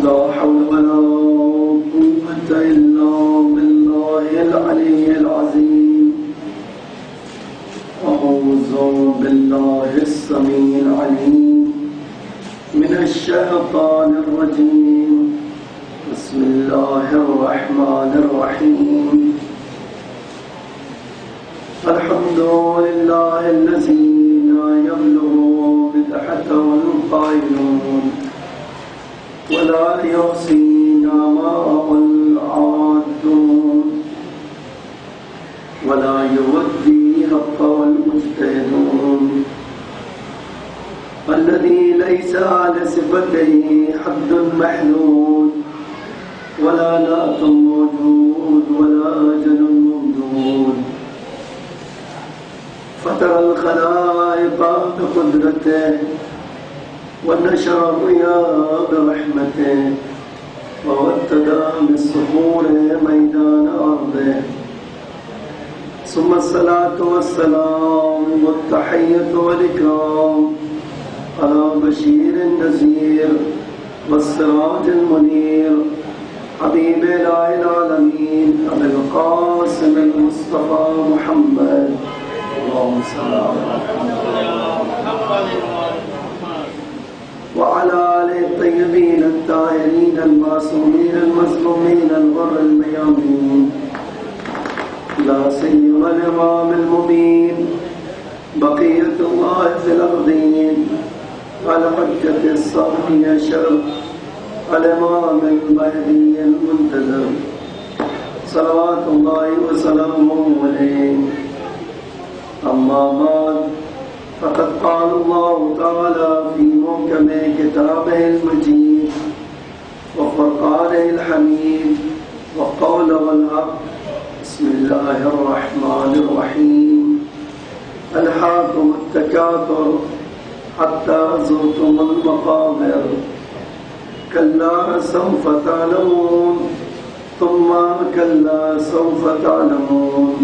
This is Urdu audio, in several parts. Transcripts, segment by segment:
لا حول ولا قوة إلا بالله العلي العظيم. أعوذ بالله السميع العليم من الشيطان الرجيم. بسم الله الرحمن الرحيم. الحمد لله الذي لا يبلغ بدحته القائلون ولا يحصي نعماءه العادون ولا يودي حقه المجتهدون الذي ليس على صفته حد محدود ولا نعت موجود ولا أجل ممدود فطر الخلائق بقدرته ونشر الرياح برحمته ووتد بالصخور ميدان أرضه ثم الصلاة والسلام والتحية والإكرام على بشير النذير والسراج المنير حبيب إله العالمين أبي القاسم المصطفى محمد. اللهم صل على محمد وعلى آله الطيبين الطاهرين المعصومين المظلومين الغر الميامين. لا سيما الإمام المبين بقية الله في الأرضين على حجة الصافية شرف الإمام المهدي المنتظر صلوات الله وسلامه عليه. أما بعد فقد قال الله تعالى في محكم كتابه المجيد وفرقانه الحميد وقوله الحق. بسم الله الرحمن الرحيم. ألهاكم التكاثر حتى زرتم المقابر كلا سوف تعلمون ثم كلا سوف تعلمون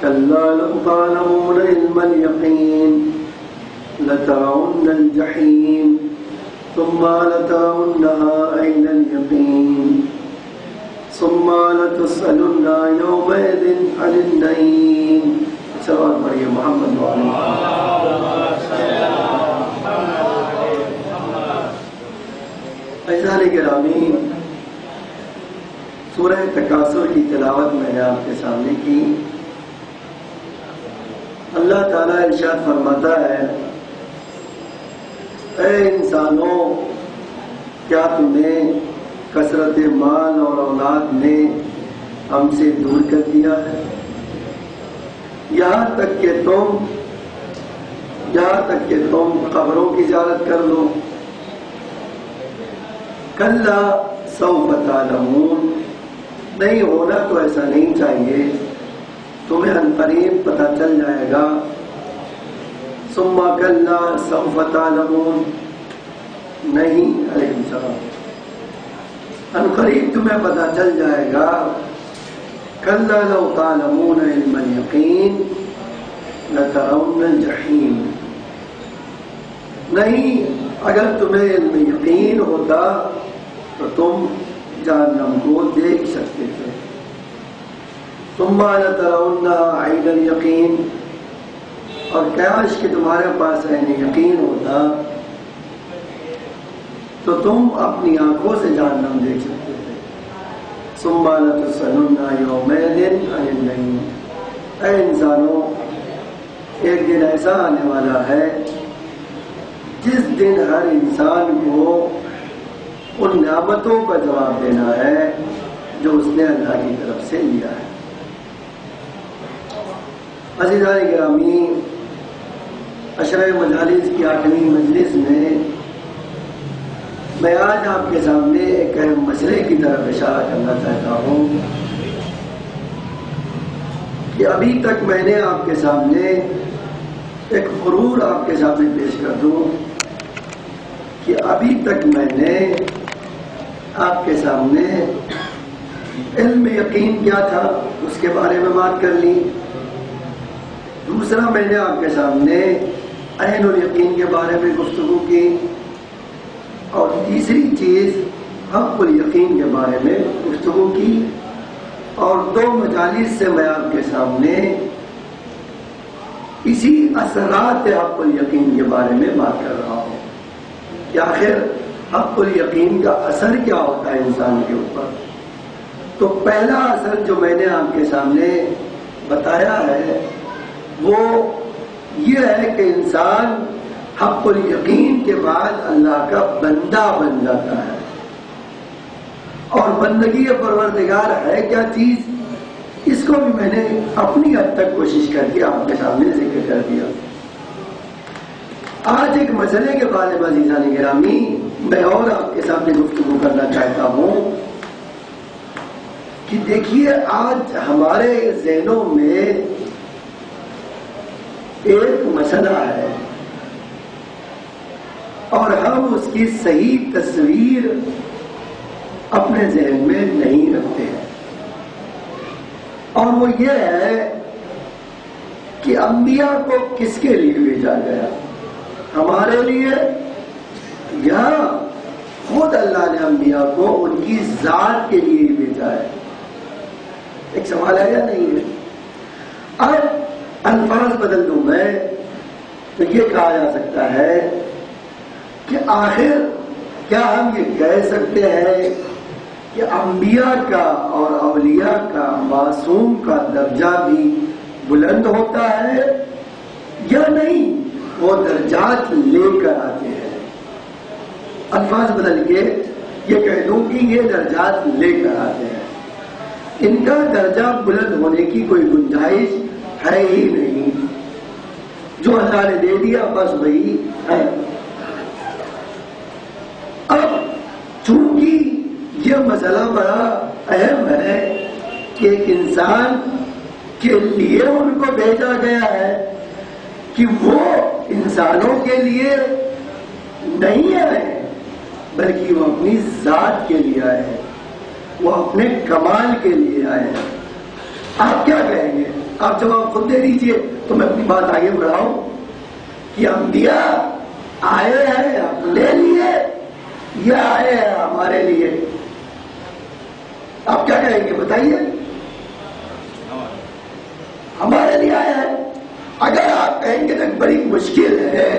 كلا لو تعلمون علم اليقين لترون الجحيم ثم لترونها عين اليقين ثم لتسألن يومئذ عن النعيم. سلام علیہ محمد اعزائے گرامی، سورہ تکاثر کی تلاوت میں نے آپ کے سامنے کی. اللہ تعالیٰ ارشاد فرماتا ہے، اے انسانوں، کیا تمہیں کثرت مال اور اولاد نے ہم سے دور کر دیا ہے؟ یہاں تک کہ تم قبروں کی زیارت کر لو. کلا سوف تعلمون، نہیں ہونا تو ایسا نہیں چاہیے، تمہیں عنقریب پتہ چل جائے گا. ثم کلا سوف تعلمون، نہیں علیہ السلام، عنقریب تمہیں پتہ چل جائے گا. کلا لو تعلمون علم الیقین لترون الجحیم، نہیں اگر تمہیں علم یقین ہوتا تو تم جہنم کو دیکھ سکتے تھے. ثم لترونها عین الیقین، اور کاش کہ تمہارے پاس عین یقین ہوتا تو تم اپنی آنکھوں سے جہنم دیکھ سکتے تھے. ثم لتسألن یومئذ عن النعیم. اے انسانوں، ایک دن ایسا آنے والا ہے جس دن ہر انسان کو ان نعمتوں کا جواب دینا ہے جو اس نے اللہ کی طرف سے لیا ہے. عزیزان گرامی، عشرہ مجالس کی 8ویں مجلس میں میں آج آپ کے سامنے ایک اہم مسئلے کی طرف اشارہ کرنا چاہتا ہوں کہ ابھی تک میں نے آپ کے سامنے ایک غرور آپ کے سامنے پیش کر دوں کہ ابھی تک میں نے آپ کے سامنے علم یقین کیا تھا اس کے بارے میں بات کر لی. دوسرا میں نے آپ کے سامنے عین الیقین کے بارے میں گفتگو کی. اور تیسری چیز حق الیقین کے بارے میں گفتگو کی. اور 2 مجالس سے میں آپ کے سامنے اسی اثرات حق الیقین کے بارے میں بات کر رہا ہوں کہ آخر حق الیقین کا اثر کیا ہوتا ہے انسان کے اوپر. تو پہلا اثر جو میں نے آپ کے سامنے بتایا ہے وہ یہ ہے کہ انسان حق الیقین کے بعد اللہ کا بندہ بن جاتا ہے. اور بندگی پروردگار ہے کیا چیز، اس کو بھی میں نے اپنی حد تک کوشش کر کے آپ کے سامنے ذکر کر دیا. آج ایک مسئلے کے بارے میں عزیزان گرامی میں اور آپ کے سامنے گفتگو کرنا چاہتا ہوں کہ دیکھیے آج ہمارے ذہنوں میں ایک مسئلہ ہے اور ہم اس کی صحیح تصویر اپنے ذہن میں نہیں رکھتے ہیں. اور وہ یہ ہے کہ انبیاء کو کس کے لیے بھیجا گیا، ہمارے لیے یا خود اللہ نے انبیاء کو ان کی ذات کے لیے ہی بھیجا ہے؟ ایک سوال ہے یا نہیں ہے؟ اب الفاظ بدل دوں میں تو یہ کہا جا سکتا ہے کہ آخر کیا ہم یہ کہہ سکتے ہیں کہ انبیاء کا اور اولیاء کا معصوم کا درجہ بھی بلند ہوتا ہے یا نہیں؟ وہ درجات لے کر آتے ہیں. الفاظ بدل کے یہ کہہ دوں کہ یہ درجات لے کر آتے ہیں. ان کا درجہ بلند ہونے کی کوئی گنجائش ہے ہی نہیں. جو اللہ نے دے دیا بس وہی ہے. اب چونکہ یہ مسئلہ بڑا اہم ہے کہ ایک انسان کے لیے ان کو بھیجا گیا ہے کہ وہ انسانوں کے لیے نہیں آئے بلکہ وہ اپنی ذات کے لیے آئے ہیں، وہ اپنے کمال کے لیے آئے ہیں. آپ کیا کہیں گے؟ آپ جواب خود دے دیجئے تو میں اپنی بات آگے بڑھاؤں کہ انبیاء آئے ہیں اپنے لیے یا آئے ہیں ہمارے لیے؟ آپ کیا کہیں گے بتائیے؟ ہمارے لیے آئے ہیں. اگر آپ کہیں گے تو بڑی مشکل ہے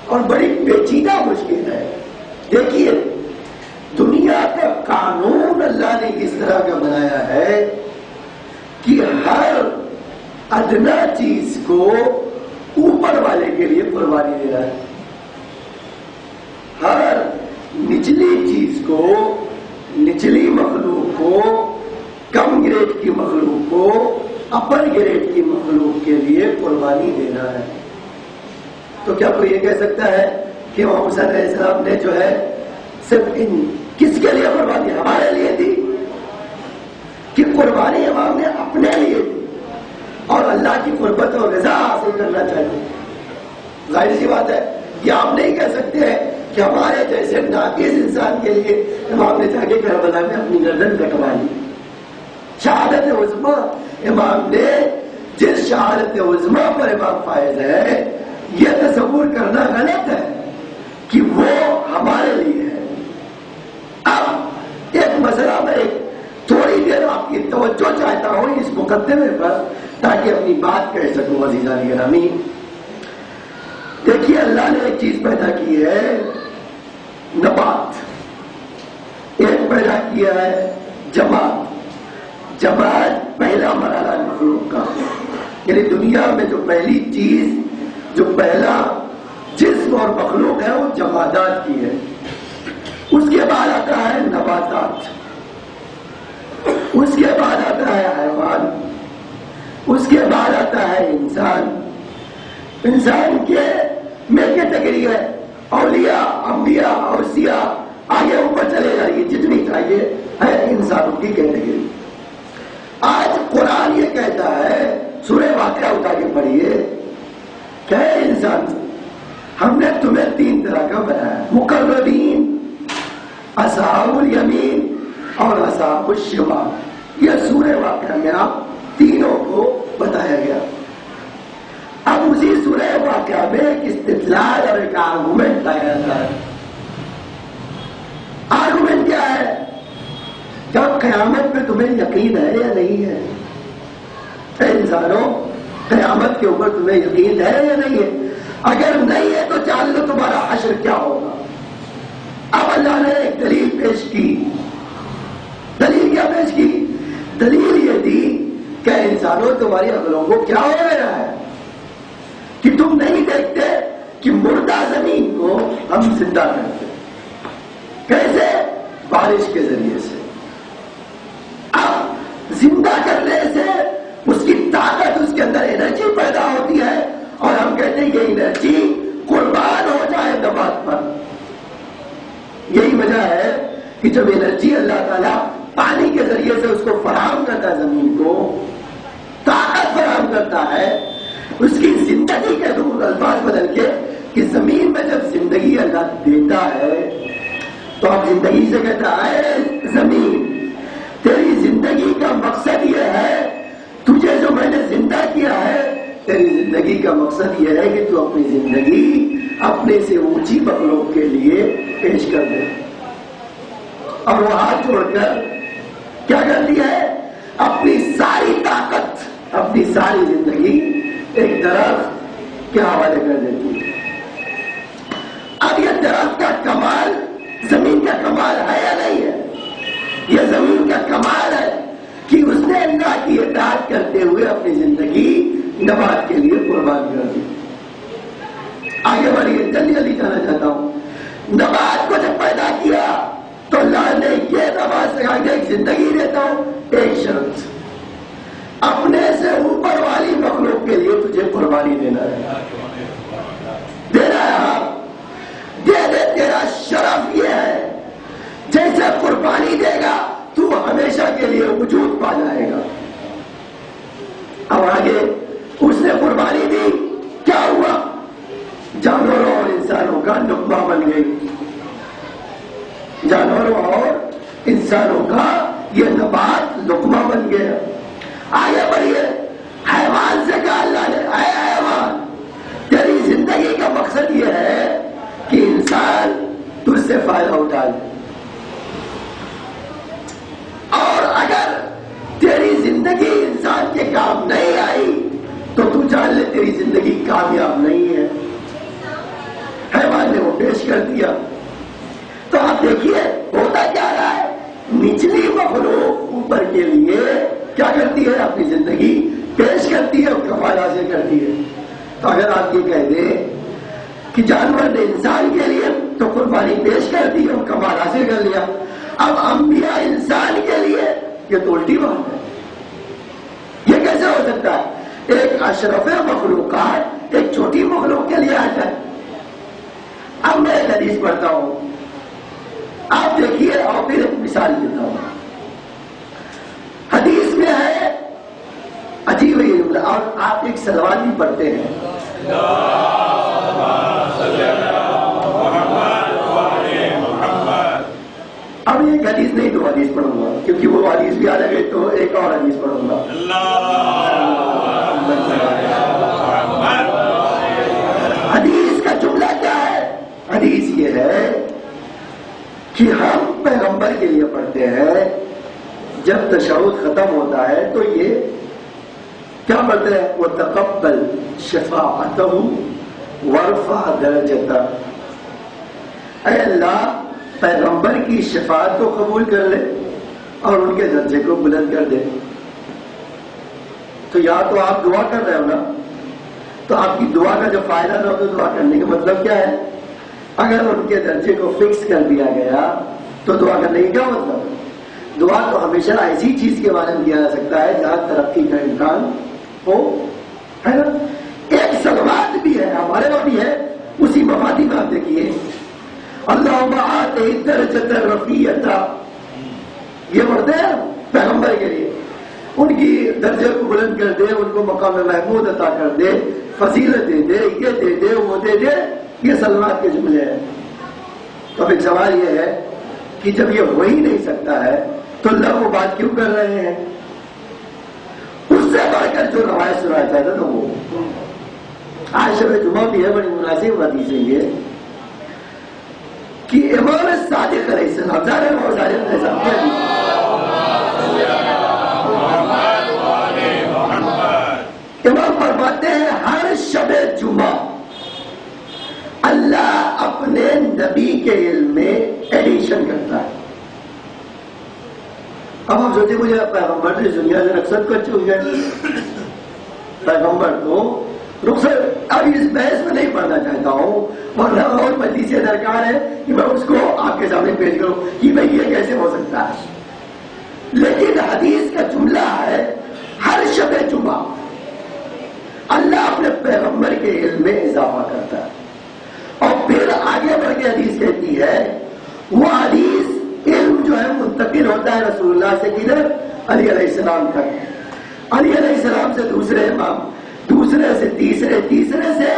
اور بڑی پیچیدہ مشکل ہے. دیکھیے دنیا کا قانون اللہ نے اس طرح کا بنایا ہے کہ ہر ادنا چیز کو اوپر والے کے لیے قربانی دے رہا ہے، ہر نچلی چیز کو، نچلی مخلوق کو، کم گریڈ کی مخلوق کو اپر گریڈ کی مخلوق کے لیے قربانی دے رہا ہے. تو کیا کوئی یہ کہہ سکتا ہے کہ امام حسین علیہ السلام نے جو ہے صرف ان کس کے لیے قربانی ہمارے لیے دی؟ کہ قربانی امام نے اپنے لیے دی اور اللہ کی قربت اور رضا حاصل کرنا چاہیے. ظاہر سی بات ہے یہ آپ نہیں کہہ سکتے ہیں کہ ہمارے جیسے ناقص انسان کے لیے امام نے جا کے کربلا میں اپنی گردن کٹوا لی. شہادت عظمیٰ امام نے جس شہادت عظمیٰ پر امام فائز ہے یہ تصور کرنا غلط ہے کہ وہ ہمارے لیے ہے. اب ایک مسئلہ میں تھوڑی دیر آپ کی توجہ چاہتا ہوں اس مقدمے پر تاکہ اپنی بات کہہ سکوں. عزیزان گرامی دیکھیے اللہ نے ایک چیز پیدا کی ہے نبات، ایک پیدا کیا ہے جماعت. جماعت پہلا مرحلہ مخلوق کا، یعنی دنیا میں جو پہلی چیز، جو پہلا جسم اور مخلوق ہے وہ جمادات کی ہے. اس کے بعد آتا ہے نباتات، اس کے بعد آتا ہے حیوان، اس کے بعد آتا ہے انسان. انسان کے میں کیٹیگری ہے اولیاء، انبیاء، اوصیاء، آگے اوپر چلے جائیے جتنی چاہیے ہے انسانوں کی کیٹیگری. آج قرآن یہ کہتا ہے، سورہ واقعہ اٹھا کے پڑھیے، ہم نے تمہیں 3 طرح کا بنایا، مقربین، اصحاب الیمین اور اصحاب الشمال۔ یہ سورہ واقعہ میں آپ تینوں کو بتایا گیا۔ اب اسی سورہ واقعہ میں ایک استدلال اور ایک آرگومنٹ لایا جاتا ہے۔ آرگومنٹ کیا ہے؟ جب قیامت میں تمہیں یقین ہے یا نہیں ہے؟ اے انسانوں، قیامت کے اوپر تمہیں یقین ہے یا نہیں ہے؟ اگر نہیں ہے تو جان لو تمہارا حشر کیا ہوگا۔ اب اللہ نے ایک دلیل پیش کی۔ دلیل کیا پیش کی؟ دلیل یہ تھی کہ انسانوں تمہاری عقلوں کو کیا ہو گیا ہے کہ تم نہیں دیکھتے کہ مردہ زمین کو ہم زندہ کرتے؟ کیسے؟ بارش کے ذریعے سے۔ اب زندہ کرنے سے اس کی طاقت، اس کے اندر انرجی پیدا ہوتی ہے، اور ہم کہتے ہیں یہ انرجی قربان ہو جائے نبات پر۔ یہی وجہ ہے کہ جب انرجی اللہ تعالیٰ پانی کے ذریعے سے اس کو فراہم کرتا ہے، زمین کو طاقت فراہم کرتا ہے، اس کی زندگی کے دور الفاظ بدل کے کہ زمین میں جب زندگی اللہ دیتا ہے تو اب زندگی سے کہتا ہے زمین تیری زندگی کا مقصد یہ ہے، تجھے جو میں نے زندہ کیا ہے، تیری زندگی کا مقصد یہ ہے کہ تو اپنی زندگی اپنے سے اونچی مخلوق کے لیے پیش کر دے۔ اور وہ ہاتھ چھوڑ کر کیا کرتی ہے؟ اپنی ساری طاقت، اپنی ساری زندگی ایک درخت کے حوالے کر دیتی ہے۔ اب یہ درخت کا کمال زمین کا کمال ہے یا نہیں ہے؟ یہ زمین کا کمال ہے کہ اس نے اللہ کی اطاعت کرتے ہوئے اپنی زندگی نبات کے لیے قربان کر دی۔ آگے بڑھیے، جلدی جلدی جانا چاہتا ہوں۔ نبات کو جب پیدا کیا تو اللہ نے یہ نبات سکھا کے ایک زندگی دیتا ہوں، ایک شرط، اپنے سے اوپر والی مخلوق کے لیے تجھے قربانی دینا ہے، دینا ہے، دے دے، تیرا شرف یہ ہے جیسے قربانی دے گا تو ہمیشہ کے لیے وجود پا جائے گا۔ اب آگے اس نے قربانی دی، کیا ہوا؟ جانوروں اور انسانوں کا نقبہ بن گئی۔ جانوروں اور انسانوں کا یہ نبات لقمہ بن گیا۔ آگے بڑھیے، حیوان سے کہا اللہ نے، اے حیوان، تیری زندگی کا مقصد یہ ہے کہ انسان تجھ سے فائدہ اٹھائے، اور اگر تیری زندگی انسان کے کام نہیں آئی تو تو جان لے تیری زندگی کامیاب نہیں ہے۔ حیوان نے وہ پیش کر دیا۔ تو آپ دیکھیے ہوتا کیا رہا ہے، نچلی مخلوق اوپر کے لیے کیا کرتی ہے؟ اپنی زندگی پیش کرتی ہے اور کمال حاصل کرتی ہے۔ تو اگر آپ یہ کہہ دیں کہ جانور نے انسان کے لیے تو قربانی پیش کر دی اور کمال حاصل کر لیا، اب انبیاء انسان کے لیے، یہ تو الٹی بات ہے۔ یہ کیسے ہو سکتا ہے؟ ایک اشرف مخلوقات ایک چھوٹی مخلوق کے لیے آ جائے۔ اب میں ایک حدیث پڑھتا ہوں، آپ دیکھیے، اور پھر ایک مثال دیتا ہوں۔ حدیث میں ہے عجیب ہی، اور آپ ایک سلوات بھی پڑھتے ہیں، اب ایک حدیث نہیں دو حدیث پڑھوں گا کیونکہ وہ حدیث بھی آ جائے تو ایک اور حدیث پڑھوں گا۔ حدیث کا جملہ کیا ہے؟ حدیث یہ ہے کہ ہم پیغمبر کے لیے پڑھتے ہیں، جب تشہد ختم ہوتا ہے تو یہ کیا پڑھتے ہیں؟ وَتَقَبَّلْ شَفَاعَتَهُ وَارْفَعْ دَرَجَتَهُ، اے اللہ پیغمبر کی شفاعت کو قبول کر لے اور ان کے درجے کو بلند کر دے۔ تو یا تو آپ دعا کر رہے ہو نا، تو آپ کی دعا کا جو فائدہ نہ ہو تو دعا کرنے کا مطلب کیا ہے؟ اگر ان کے درجے کو فکس کر دیا گیا تو دعا کرنے کا کیا مطلب؟ دعا تو ہمیشہ ایسی چیز کے بارے میں کیا جا سکتا ہے جہاں ترقی کا امکان ہو، ہے نا؟ ایک سلوات بھی ہے، ہمارے وہاں بھی ہے، اسی مفادی میں آپ دیکھیے، اللہم آتِ درجۃ الرفیعۃ، یہ پڑھتے ہیں پیغمبر کے لیے، ان کی درجے کو بلند کر دے، ان کو مقام محمود عطا کر دے، فضیلت دے دے، یہ دے دے، وہ دے دے، یہ سلوات کے جملے ہیں. تو اب ایک سوال یہ ہے کہ جب یہ ہو ہی نہیں سکتا ہے تو اللہ وہ بات کیوں کر رہے ہیں؟ اس سے بڑھ کر جو روایت سنا چاہتا تھا وہ آج شب جمعہ بھی ہے. بڑی مناسب حدیث ہے یہ کہ امام صادق علیہ السلام امام فرماتے ہیں ہر شب جمعہ اللہ اپنے نبی کے علم میں ایڈیشن کرتا ہے. اب ہم سوچیں مجھے پیغمبر اس دنیا سے رخصت کر چکے پیغمبر تو رخصت. اب اس بحث میں نہیں پڑھنا چاہتا ہوں ورنہ اور مزید سے درکار ہے کہ میں اس کو آپ کے سامنے پیش کروں کہ بھائی یہ کیسے ہو سکتا ہے. لیکن حدیث کا جملہ ہے ہر شب جمعہ اللہ اپنے پیغمبر کے علم میں اضافہ کرتا ہے. اور پھر آگے بڑھ کے حدیث کہتی ہے وہ حدیث علم جو ہے منتقل ہوتا ہے رسول اللہ سے کدھر؟ علی علیہ السلام تک. علی علیہ السلام سے دوسرے امام, دوسرے سے تیسرے, تیسرے سے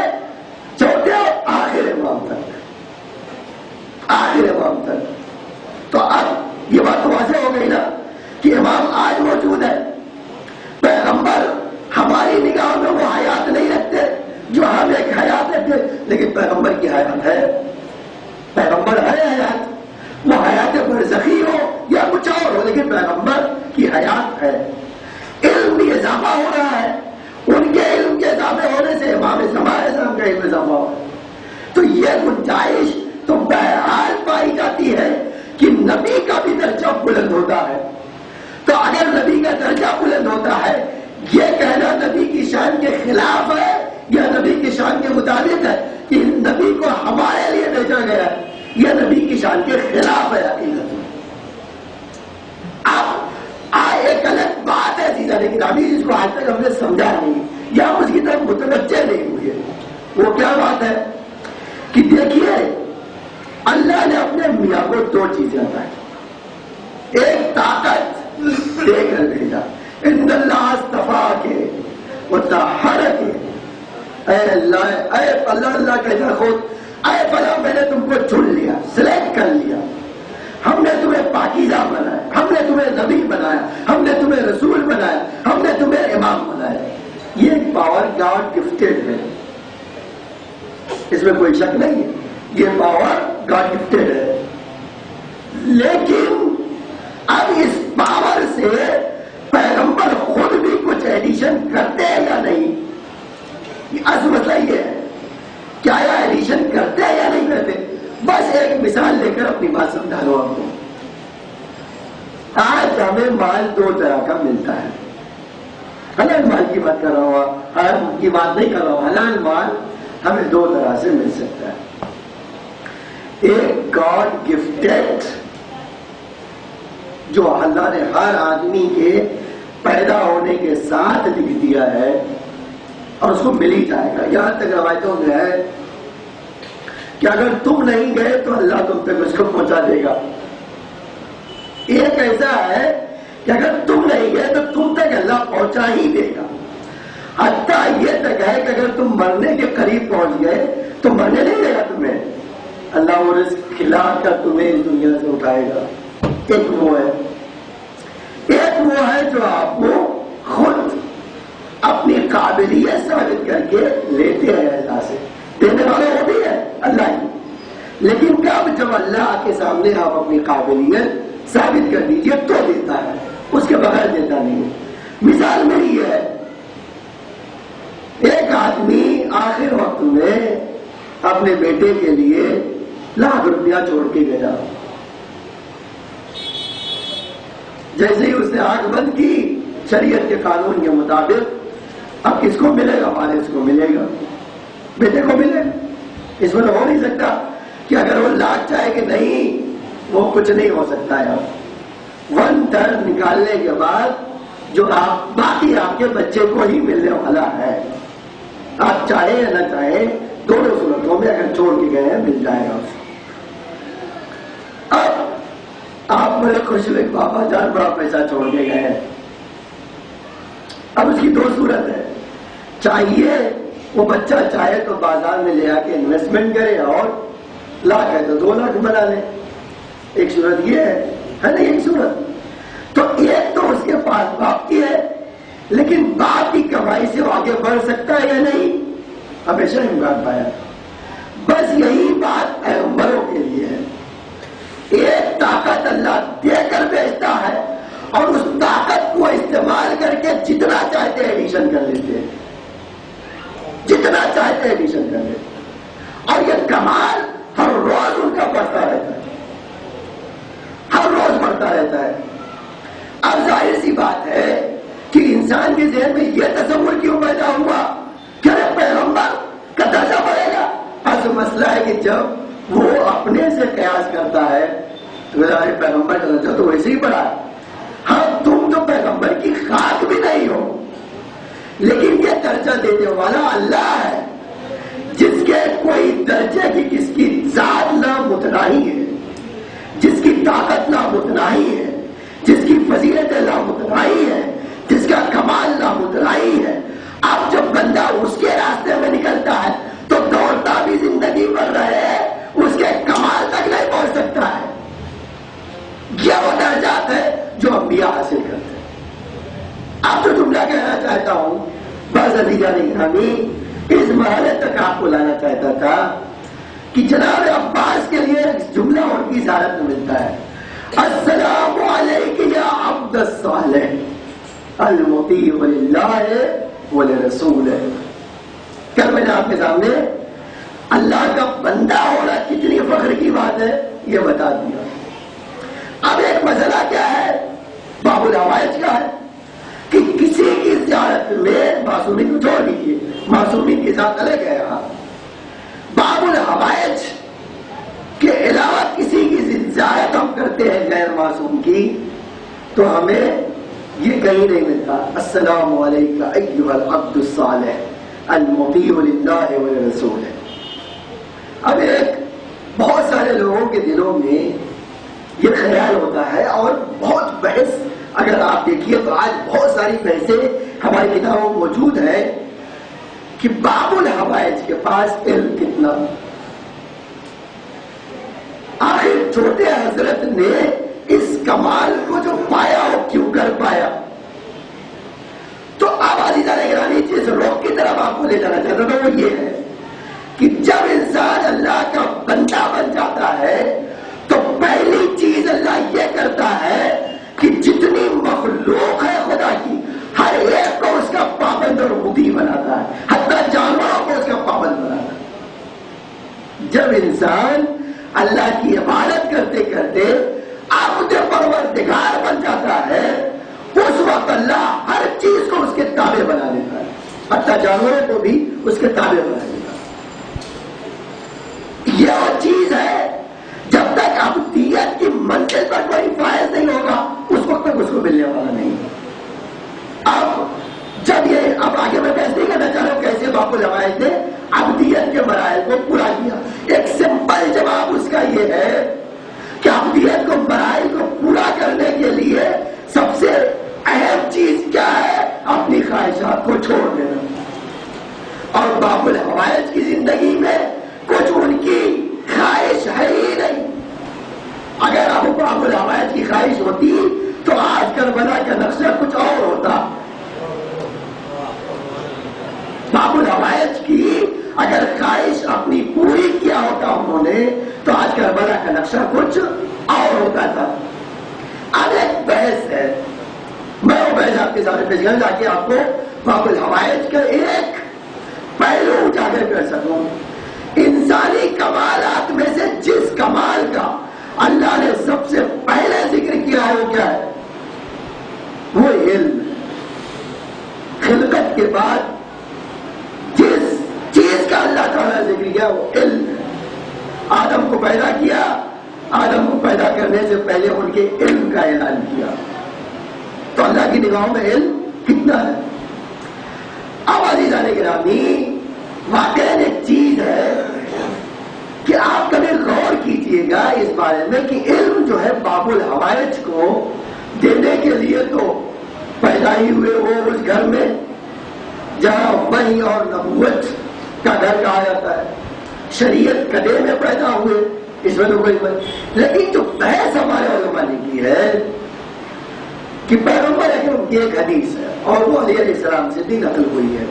چوتھے اور آخر امام تک, آخر امام تک. تو اب یہ بات واضح ہو گئی نا کہ امام آج موجود ہے. پیغمبر ہماری نگاہ میں وہ حیات نہیں رکھتے جو ہم ایک حیات رکھتے, لیکن پیغمبر کی حیات ہے. پیغمبر ہے حیات, وہ حیات برزخی ہو یا کچھ اور ہو, لیکن پیغمبر کی حیات ہے. علم بھی اضافہ ہو رہا ہے. ان کے علم کے اضافے ہونے سے امام زمان کا علم اضافہ ہو. تو یہ گنجائش تو بہرحال پائی جاتی ہے کہ نبی کا بھی درجہ بلند ہوتا ہے. تو اگر نبی کا درجہ بلند ہوتا ہے یہ کہنا نبی کی شان کے خلاف ہے یا نبی کی شان کے مطابق ہے کہ نبی کو ہمارے لیے بھیجا گیا ہے, یہ نبی کی شان کے خلاف ہے حقیقت میں. اب ایک الگ بات ہے سیدھا, لیکن ابھی اس کو آج تک ہم نے سمجھا نہیں یا اس کی طرف متوجہ نہیں ہوئے. وہ کیا بات ہے کہ دیکھیے اللہ نے اپنے میاں کو دو چیزیں بتائی. ایک طاقت دے کر بھیجا, ان اللہ استفاءک وطہرک, اے اللہ, اے اللہ, اللہ کہتا خود, اے فلاں میں نے تم کو چن لیا, سلیکٹ کر لیا, ہم نے تمہیں پاکیزہ بنایا, ہم نے تمہیں نبی بنایا, ہم نے تمہیں رسول بنایا, ہم نے تمہیں امام بنایا. یہ ایک پاور گاڈ گفٹڈ ہے, اس میں کوئی شک نہیں ہے, یہ پاور گاڈ گفٹڈ ہے. لیکن اب اس پاور سے پیغمبر خود بھی کچھ ایڈیشن کرتے ہیں یا نہیں, اصل مسئلہ یہ ہے کیا ایڈیشن کرتے ہیں یا نہیں کرتے. بس ایک مثال لے کر اپنی بات سمجھا دو آپ کو. آج ہمیں مال دو طرح کا ملتا ہے. حلال مال کی بات کر رہا ہوں, حرام کی بات نہیں کر رہا ہوں. حلال مال ہمیں دو طرح سے مل سکتا ہے. ایک گاڈ گفٹڈ جو اللہ نے ہر آدمی کے پیدا ہونے کے ساتھ لکھ دیا ہے اور اس کو مل ہی جائے گا. یہاں تک روایتوں میں ہے کہ اگر تم نہیں گئے تو اللہ تم تک اس کو پہنچا دے گا. ایک ایسا ہے کہ اگر تم نہیں گئے تو تم تک اللہ پہنچا ہی دے گا. حتیٰ یہ تک ہے کہ اگر تم مرنے کے قریب پہنچ گئے تو مرنے نہیں دے گا تمہیں, اللہ وہ رزق کھلا کر تمہیں اس دنیا سے اٹھائے گا. ایک وہ ہے, ایک وہ ہے جو آپ کو خود اپنی قابلیت ثابت کر کے لیتے ہیں اللہ سے. دینے والا وہ بھی ہے اللہ ہی, لیکن کب جب اللہ کے سامنے آپ اپنی قابلیت ثابت کر دیجئے تو دیتا ہے, اس کے بغیر دیتا نہیں. مثال میری یہ ہے, ایک آدمی آخر وقت میں اپنے بیٹے کے لیے ₹1,00,000 چھوڑ کے گیا. جیسے ہی اس نے آنکھ بند کی شریعت کے قانون کے مطابق اب کس کو ملے گا؟ وارث کو ملے گا, بیٹے کو ملے. اس میں تو ہو نہیں سکتا کہ اگر وہ لاکھ چاہے کہ نہیں, وہ کچھ نہیں ہو سکتا ہے. 1/3 نکالنے کے بعد جو آپ باقی آپ کے بچے کو ہی ملنے والا ہے. آپ چاہیں یا نہ چاہیں دونوں صورتوں میں اگر چھوڑ کے گئے ہیں مل جائے گا اسے. اب آپ بڑے خوش ہوئے بابا جان بڑا پیسہ چھوڑ کے گئے ہیں. اب اس کی دو صورت ہے, چاہیے وہ بچہ چاہے تو بازار میں لے آ کے انویسٹمنٹ کرے اور لاکھ ہے تو 2 لاکھ بنا لے. ایک صورت یہ ہے نا ایک صورت. تو ایک تو اس کے پاس باپ کی ہے، لیکن باپ کی کمائی سے وہ آگے بڑھ سکتا ہے یا نہیں؟ ہمیشہ امکان پایا. بس یہی بات پیغمبروں کے لیے ہے. ایک طاقت اللہ دے کر بھیجتا ہے اور اس طاقت کو استعمال کر کے جتنا چاہتے ہیں ایڈیشن کر لیتے ہیں، جتنا چاہتے ہیں ایڈیشن کر لیتے ہیں. اور یہ کمال ہر روز ان کا بڑھتا رہتا ہے، ہر روز بڑھتا رہتا ہے. اب ظاہر سی بات ہے کہ انسان کے ذہن میں یہ تصور کیوں پیدا ہوا کہ پیغمبر کا درجہ بڑھے گا؟ اصل مسئلہ ہے کہ جب وہ اپنے سے قیاس کرتا ہے تو پیغمبر کا درجہ تو ویسے ہی بڑھا ہے. ہاں تم تو پیغمبر کی خاک بھی نہیں ہو، لیکن یہ درجہ دینے والا اللہ ہے، جس کے کوئی درجے کی کس کی ذات لامتناہی ہے، جس کی طاقت لامتناہی ہے، جس کی فضیلت لامتناہی ہے، جس کا کمال لامتناہی ہے. اب جب بندہ اس کے راستے میں نکلتا ہے تو دوڑتا بھی زندگی بھر رہے اس کے کمال تک نہیں پہنچ سکتا ہے. یہ وہ درجات ہے جو انبیاء حاصل کرتے ہیں. اب جو جملہ کہنا چاہتا ہوں بس عزیزہ گرامی، اس مرحلے تک آپ کو لانا چاہتا تھا کہ جناب عباس کے لیے جملہ اور کی زیارت میں ملتا ہے، السلام علیک یا عبد الصالح المطیع للہ ولرسول. کل میں نے آپ کے سامنے اللہ کا بندہ ہونا کتنی فخر کی بات ہے یہ بتا دیا. اب ایک مسئلہ کیا ہے باب الحوائج کا ہے کہ کسی کی زیارت میں معصومی کو چھوڑ دیجیے، معصومی کے ساتھ الگ ہے. باب الحوائج کے علاوہ کسی کی زیارت ہم کرتے ہیں غیر معصوم کی تو ہمیں یہ کہیں نہیں ملتا. السلام علیکم ایھا العبد الصالح المطیع للہ ولرسول. اب ایک بہت سارے لوگوں کے دلوں میں یہ خیال ہوتا ہے اور بہت بحث اگر آپ دیکھیے تو آج بہت ساری بحثیں ہماری کتابوں موجود ہے کہ باب الحوائج کے پاس علم کتنا. آخر چھوٹے حضرت نے اس کمال کو جو پایا وہ کیوں کر پایا؟ تو اب عزیزہ نگرانی جس روح کی طرف آپ کو لے جانا چاہتا تھا وہ یہ ہے کہ جب انسان اللہ کا بندہ بن جاتا ہے تو پہلی چیز اللہ یہ کرتا ہے کہ جتنی مخلوق ہے خدا کی ہر ایک کو اس کا پابند اور مطیع بناتا ہے، حتی جانوروں کو اس کا پابند بناتا ہے. جب انسان اللہ کی عبادت کرتے کرتے عبد پروردگار بن جاتا ہے اس وقت اللہ ہر چیز کو اس کے تابع بنا دیتا ہے، حتی جانوروں کو بھی اس کے تابع بنا دیتا ہے. یہ وہ چیز ہے جب تک عبودیت کی منزل پر کوئی فائز نہیں ہوگا اس وقت تک اس کو ملنے والا نہیں. اب جب یہ اب آگے میں بحث نہیں کرنا چاہ رہا ہوں کیسے باب الحوائج نے عبودیت کے مراحل کو پورا کیا. ایک سمپل جواب اس کا یہ ہے کہ عبودیت کو مراحل کو پورا کرنے کے لیے سب سے اہم چیز کیا ہے؟ اپنی خواہشات کو چھوڑ دینا. اور باب الحوائج کی زندگی میں کچھ ان کی خواہش ہے ہی نہیں. اگر اب باب الحوائج کی خواہش ہوتی تو آج کربلا کا نقشہ کچھ اور ہوتا. باب الحوائج کی اگر خواہش اپنی پوری کیا ہوتا انہوں نے تو آج کربلا کا نقشہ کچھ اور ہوتا تھا. اب ایک بحث ہے، میں وہ بحث آپ کے سامنے پیش کروں تاکہ آپ کو باب الحوائج کا ایک پہلو اجاگر کر سکوں. انسانی کمالات میں سے جس کمال کا اللہ نے سب سے پہلے ذکر کیا ہے وہ کیا ہے؟ وہ علم. خلقت کے بعد جس چیز کا اللہ تعالیٰ نے ذکر کیا وہ علم ہے. آدم کو پیدا کیا، آدم کو پیدا کرنے سے پہلے ان کے علم کا اعلان کیا. تو اللہ کی نگاہوں میں علم کتنا ہے؟ اب عزیزان گرامی واقعی ایک چیز ہے کہ آپ کبھی غور کیجئے گا اس بارے میں کہ علم جو ہے باب الحوائج کو دینے کے لیے تو پیدا ہی ہوئے وہ اس گھر میں جہاں وحی اور نبوت کا گھر کہا جاتا ہے، شریعت کدے میں پیدا ہوئے، اس میں تو کوئی بات، لیکن جو بحث ہمارے علماء نے کی ہے کہ پیغمبر ہے کہ ان کی ایک حدیث ہے اور وہ علیہ السلام سے بھی نقل ہوئی ہے.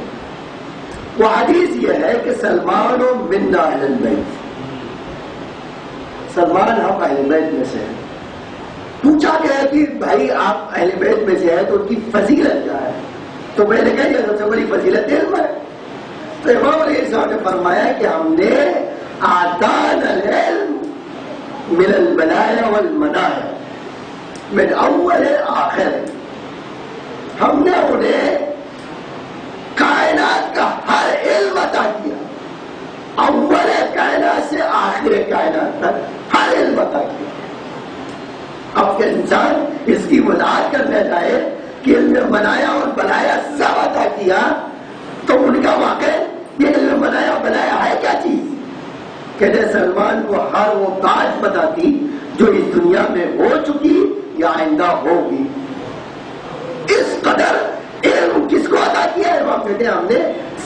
وہ حدیث یہ ہے کہ سلمان منا اہل البیت، سلمان ہم اہل بیت میں سے ہیں. پوچھا گیا کہ بھائی آپ اہل بیت میں سے ہیں تو ان کی فضیلت کیا ہے؟ تو میں نے کہا یہ سب سے بڑی فضیلت علم ہے. تو امام علیہ السلام نے فرمایا کہ ہم نے آتانا العلم من البلایا والمنایا من اول آخر، ہم نے انہیں کائنات کا ہر علم عطا کیا، اول کائنات سے آخر کائنات تک ہر علم عطا کیا. اب کہ انسان اس کی وضاحت کرنا چاہے کہ علم بنایا اور بلایا سب عطا کیا، تو ان کا واقع یہ علم بنایا بلایا ہے کیا چیز؟ کہتے سلمان کو ہر وہ بات پتہ تھی جو اس دنیا میں ہو چکی یا آئندہ ہوگی. اس قدر علم کس کو عطا کیا ہے؟ وہ کہتے ہیں ہم نے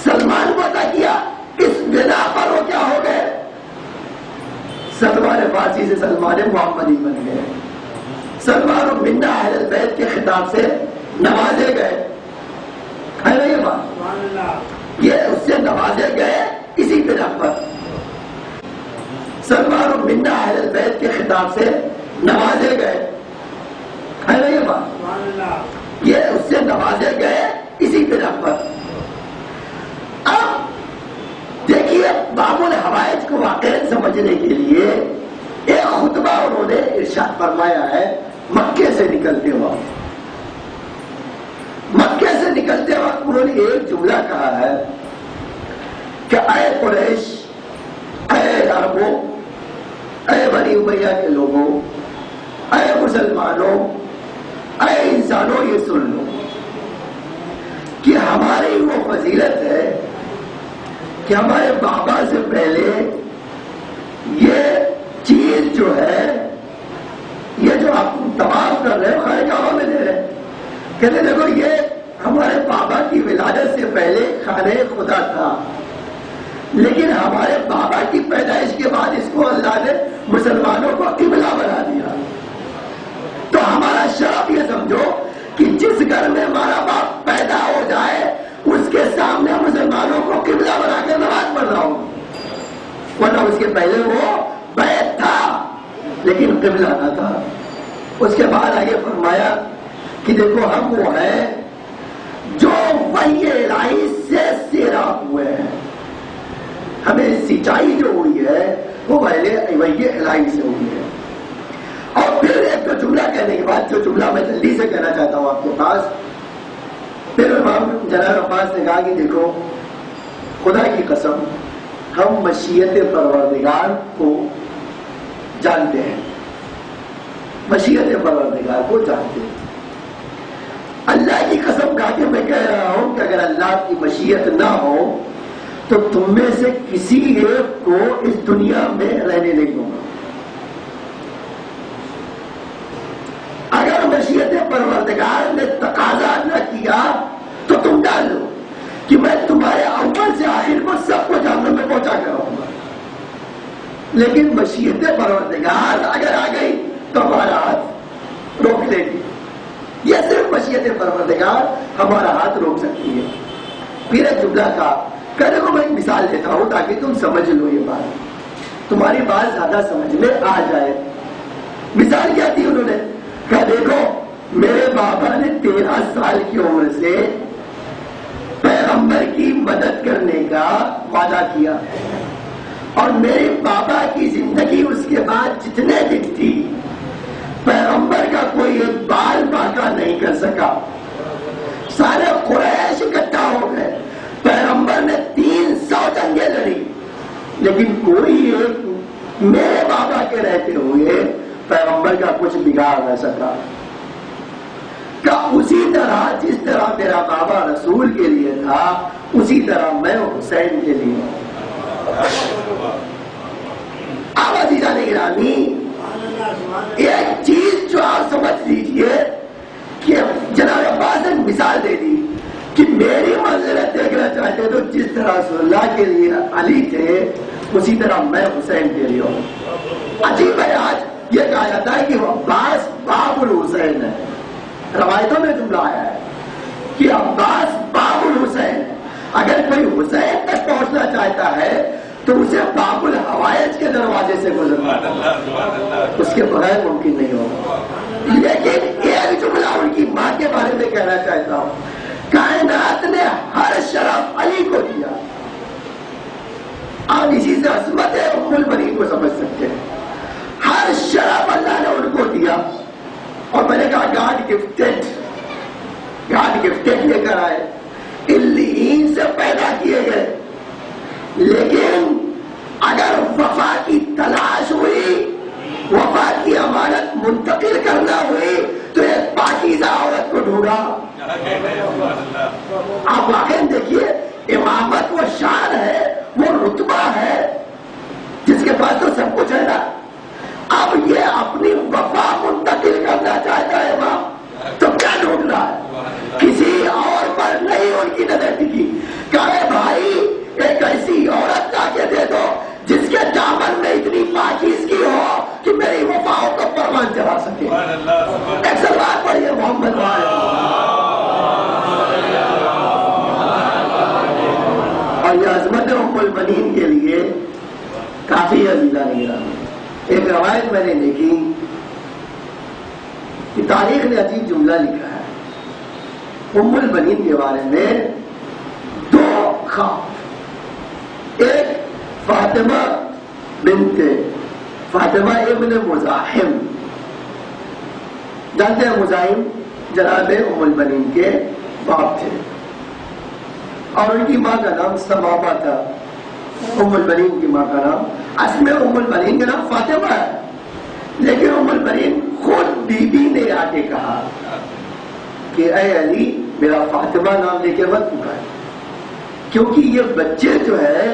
سلمان کو عطا کیا. اس بنا پر وہ کیا ہو گئے؟ سلمان فارسی سے سلمان محمدی بن گئے. سلمان منا اہل البیت کے خطاب سے نوازے گئے، ہے نا یہ بات؟ یہ اس سے نوازے گئے اسی بنا پر. سلمان منا اہل البیت کے خطاب سے نوازے گئے، ہے نا یہ بات؟ یہ اس سے نوازے گئے اسی بنا پر. اب دیکھیے باب الحوائج کو واقعی سمجھنے کے لیے ایک خطبہ انہوں نے ارشاد فرمایا ہے مکے سے نکلتے وقت. مکے سے نکلتے وقت انہوں نے ایک جملہ کہا ہے کہ اے قریش، اے عربوں، اے بنی امیہ کے لوگوں، اے مسلمانوں، اے انسانوں، یہ سن لو کہ ہماری وہ فضیلت ہے کہ ہمارے بابا سے پہلے یہ چیز جو ہے، یہ جو آپ طواف کر رہے ہیں خانہ کعبہ میں دے رہے ہیں، کہتے دیکھو یہ ہمارے بابا کی ولادت سے پہلے خانہ خدا تھا، لیکن ہمارے بابا کی پیدائش کے بعد اس کو اللہ نے مسلمانوں کو قبلہ بنا دیا. تو ہمارا شرف یہ سمجھو کہ جس گھر میں ہمارا باپ پیدا ہو جائے اس کے سامنے مسلمانوں کو قبلہ بنا کے نماز پڑھ رہا ہوں، ورنہ اس کے پہلے وہ بیت تھا لیکن قبلہ نہ تھا. اس کے بعد آگے فرمایا کہ دیکھو ہم وہ ہیں جو وحی الہی سے سیراب ہوئے ہیں، ہمیں سچائی جو ہوئی ہے وہ وحی الہی سے ہوئی ہے. اور پھر ایک تو جملہ کہنے کے بعد جو جملہ میں جلدی سے کہنا چاہتا ہوں آپ کے پاس، پھر امام جناب عباس نے کہا کہ دیکھو خدا کی قسم ہم مشیت پروردگار کو جانتے ہیں، مشیت پروردگار کو جانتے ہیں. اللہ کی قسم کھا کے میں کہہ رہا ہوں کہ اگر اللہ کی مشیت نہ ہو تو تم میں سے کسی ایک کو اس دنیا میں رہنے نہیں دوں گا. اگر مشیت پروردگار نے تقاضا نہ کیا تو تم ڈال دو کہ میں تمہارے اول سے آخر کو سب کو جہنم میں پہنچا کر رہوں گا. لیکن مشیت پروردگار اگر آ گئی تو ہمارا ہاتھ روک لے گی. یہ صرف مشیت پروردگار ہمارا ہاتھ روک سکتی ہے. پھر ایک جملہ کا کہنے کو میں ایک مثال دیتا ہوں تاکہ تم سمجھ لو، یہ بات تمہاری بات زیادہ سمجھ میں آ جائے. مثال کیا تھی انہوں نے کہا دیکھو میرے بابا نے 13 سال کی عمر سے پیغمبر کی مدد کرنے کا وعدہ کیا اور میرے بابا کی زندگی اس کے بعد جتنے دن تھی پیغمبر کا کوئی ایک بال باقا نہیں کر سکا. سارے قریش اکٹھا ہو گئے، پیغمبر نے 300 جنگیں لڑی لیکن کوئی ایک میرے بابا کے رہتے ہوئے پیغمبر کا کچھ بگاڑ نہ سکا. کہ اسی طرح جس طرح میرا بابا رسول کے لیے تھا اسی طرح میں حسین کے لیے ہوں. اب عزیزان گرامی ایک چیز جو آپ سمجھ لیجئے کہ جناب عباس نے مثال دے دی کہ میری منزلت دیکھنا چاہتے کہتے تو جس طرح رسول اللہ کے لیے علی تھے اسی طرح میں حسین کے لیے ہوں. عجیب ہے آج یہ کہا جاتا ہے کہ عباس باب الحسین ہے. روایتوں میں جملہ آیا ہے کہ عباس باب الحسین ہے. اگر کوئی حسین تک پہنچنا چاہتا ہے تو اسے باب الحوائج کے دروازے سے گزرنا ہوگا, اس کے بغیر ممکن نہیں ہوگا. لیکن ایک جملہ ان کی ماں کے بارے میں کہنا چاہتا ہوں, کائنات نے ہر شرف علی کو دیا. آپ اسی سے عظمت ام البنین کو سمجھ سکتے ہیں. ہر شرف اللہ نے ان کو دیا. اور میں نے کہا گاڈ گفٹڈ لے کر آئے, علیین سے پیدا کیے گئے. لیکن اگر وفا کی تلاش ہوئی, وفا کی امانت منتقل کرنا ہوئی تو ایک پاکیزہ عورت کو ڈھونڈا. آپ واقعی دیکھیے امامت وہ شان ہے, وہ رتبہ ہے جس کے پاس تو سب کچھ ہے نا. اب یہ اپنی وفا منتقل کرنا چاہتا ہے امام تو کیا ڈھونڈ رہا ہے؟ کسی اور پر نہیں ان کی نظر ٹکی. کہے بھائی ایک ایسی عورت لا کے دے دو جس کے دامن میں اتنی پاکیزگی ہو کہ میری وفاؤں کو پروان چڑھا سکے. ایک سلوات پڑھیے محمد اور یہ عظمت ام البنین کے لیے کافی عزیزہ نہیں رہا. ایک روایت میں نے دیکھی کہ تاریخ نے عجیب جملہ لکھا ہے ام البنین کے بارے میں. دو خواب, ایک فاطمہ بنت فاطمہ ابن مزاحم, جانتے ہیں مزاحم جناب ام البنین کے باپ تھے, اور ان کی ماں کا نام ثمامہ تھا. ام البنین کی ماں کا نام, اصل میں ام البنین کا نام فاطمہ ہے, لیکن ام البنین خود بی بی نے آ کے کہا کہ اے علی میرا فاطمہ نام لے کے مت پکار, کیونکہ یہ بچے جو ہے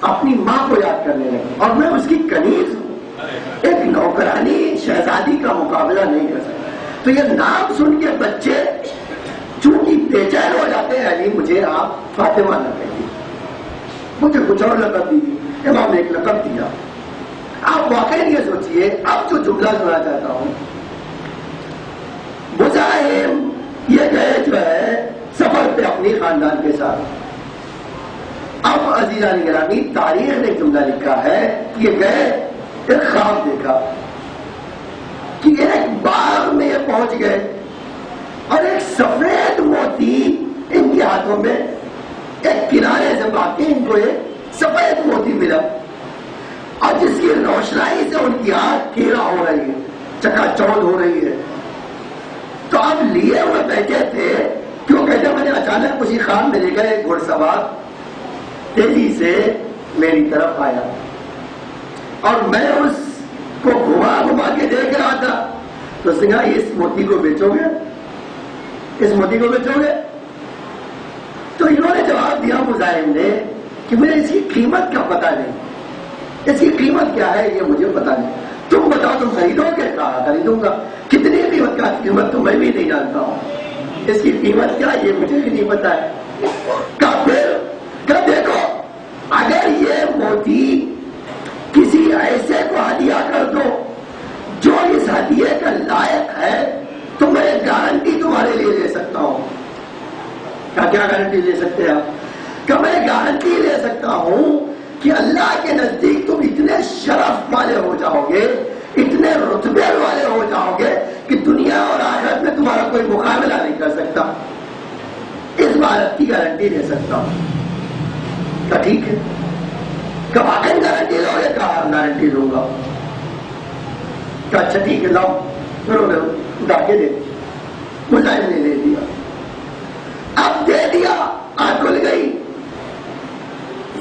اپنی ماں کو یاد کرنے لگے اور میں اس کی کنیز ہوں, ایک نوکرانی شہزادی کا مقابلہ نہیں کر سکتا. تو یہ نام سن کے بچے چونکہ بے چین ہو جاتے ہیں, علی مجھے آپ فاطمہ نہ کہیے, مجھے کچھ اور لقب دیجیے. امام نے ایک لقب دیا. آپ واقعی یہ سوچئے, اب جو جملہ سنا چاہتا ہوں, مزاحم یہ گئے جو ہے سفر پہ اپنی خاندان کے ساتھ. اب عزیزان گرامی تاریخ نے جملہ لکھا ہے کہ یہ گئے, ایک خواب دیکھا کہ ایک باغ میں یہ پہنچ گئے اور ایک سفید موتی ان کے ہاتھوں میں, ایک کنارے سے باقی ان کو ایک سفید موتی ملا اور جس کی روشنائی سے ان کی آنکھ کیرا ہو رہی ہے, چکا چوند ہو رہی ہے. تو اب لیے ہوئے بیٹھے تھے, کیوں کہتے میں نے اچانک اسی خواب میں لے کر ایک گھڑ سوار تیزی سے میری طرف آیا اور میں اس کو گھما گھما کے دیکھ رہا تھا. تو اس نے کہا اس موتی کو بیچو گے, اس موتی کو بیچو گے؟ تو انہوں نے جواب دیا مزاحم نے کہ مجھے اس کی قیمت کا پتہ نہیں, اس کی قیمت کیا ہے یہ مجھے پتہ نہیں, تم بتاؤ تم خریدو گے؟ کہا خریدوں گا. کتنی قیمت کا؟ قیمت تو میں بھی نہیں جانتا ہوں, اس کی قیمت کیا یہ مجھے بھی نہیں پتا ہے. کہ دیکھو اگر یہ موتی کسی ایسے کو ہدیہ کر دو جو اس ہدیے کا لائق ہے تو میں گارنٹی تمہارے لیے لے سکتا ہوں. کیا گارنٹی لے سکتے ہیں آپ؟ کہ میں گارنٹی لے سکتا ہوں کہ اللہ کے نزدیک تم اتنے شرف والے ہو جاؤ گے, اتنے رتبے والے ہو جاؤ گے کہ دنیا اور آخرت میں تمہارا کوئی مقابلہ نہیں کر سکتا. اس بات کی گارنٹی دے سکتا ہوں. کہا ٹھیک ہے, کہ واقعی گارنٹی لو گے؟ کہا گارنٹی لوں گا. کہا اچھا ٹھیک ہے لاؤ. انہوں نے اٹھا کے دے دیا, مزاحم نے لے دیا. اب دے دیا, آنکھ کھل گئی.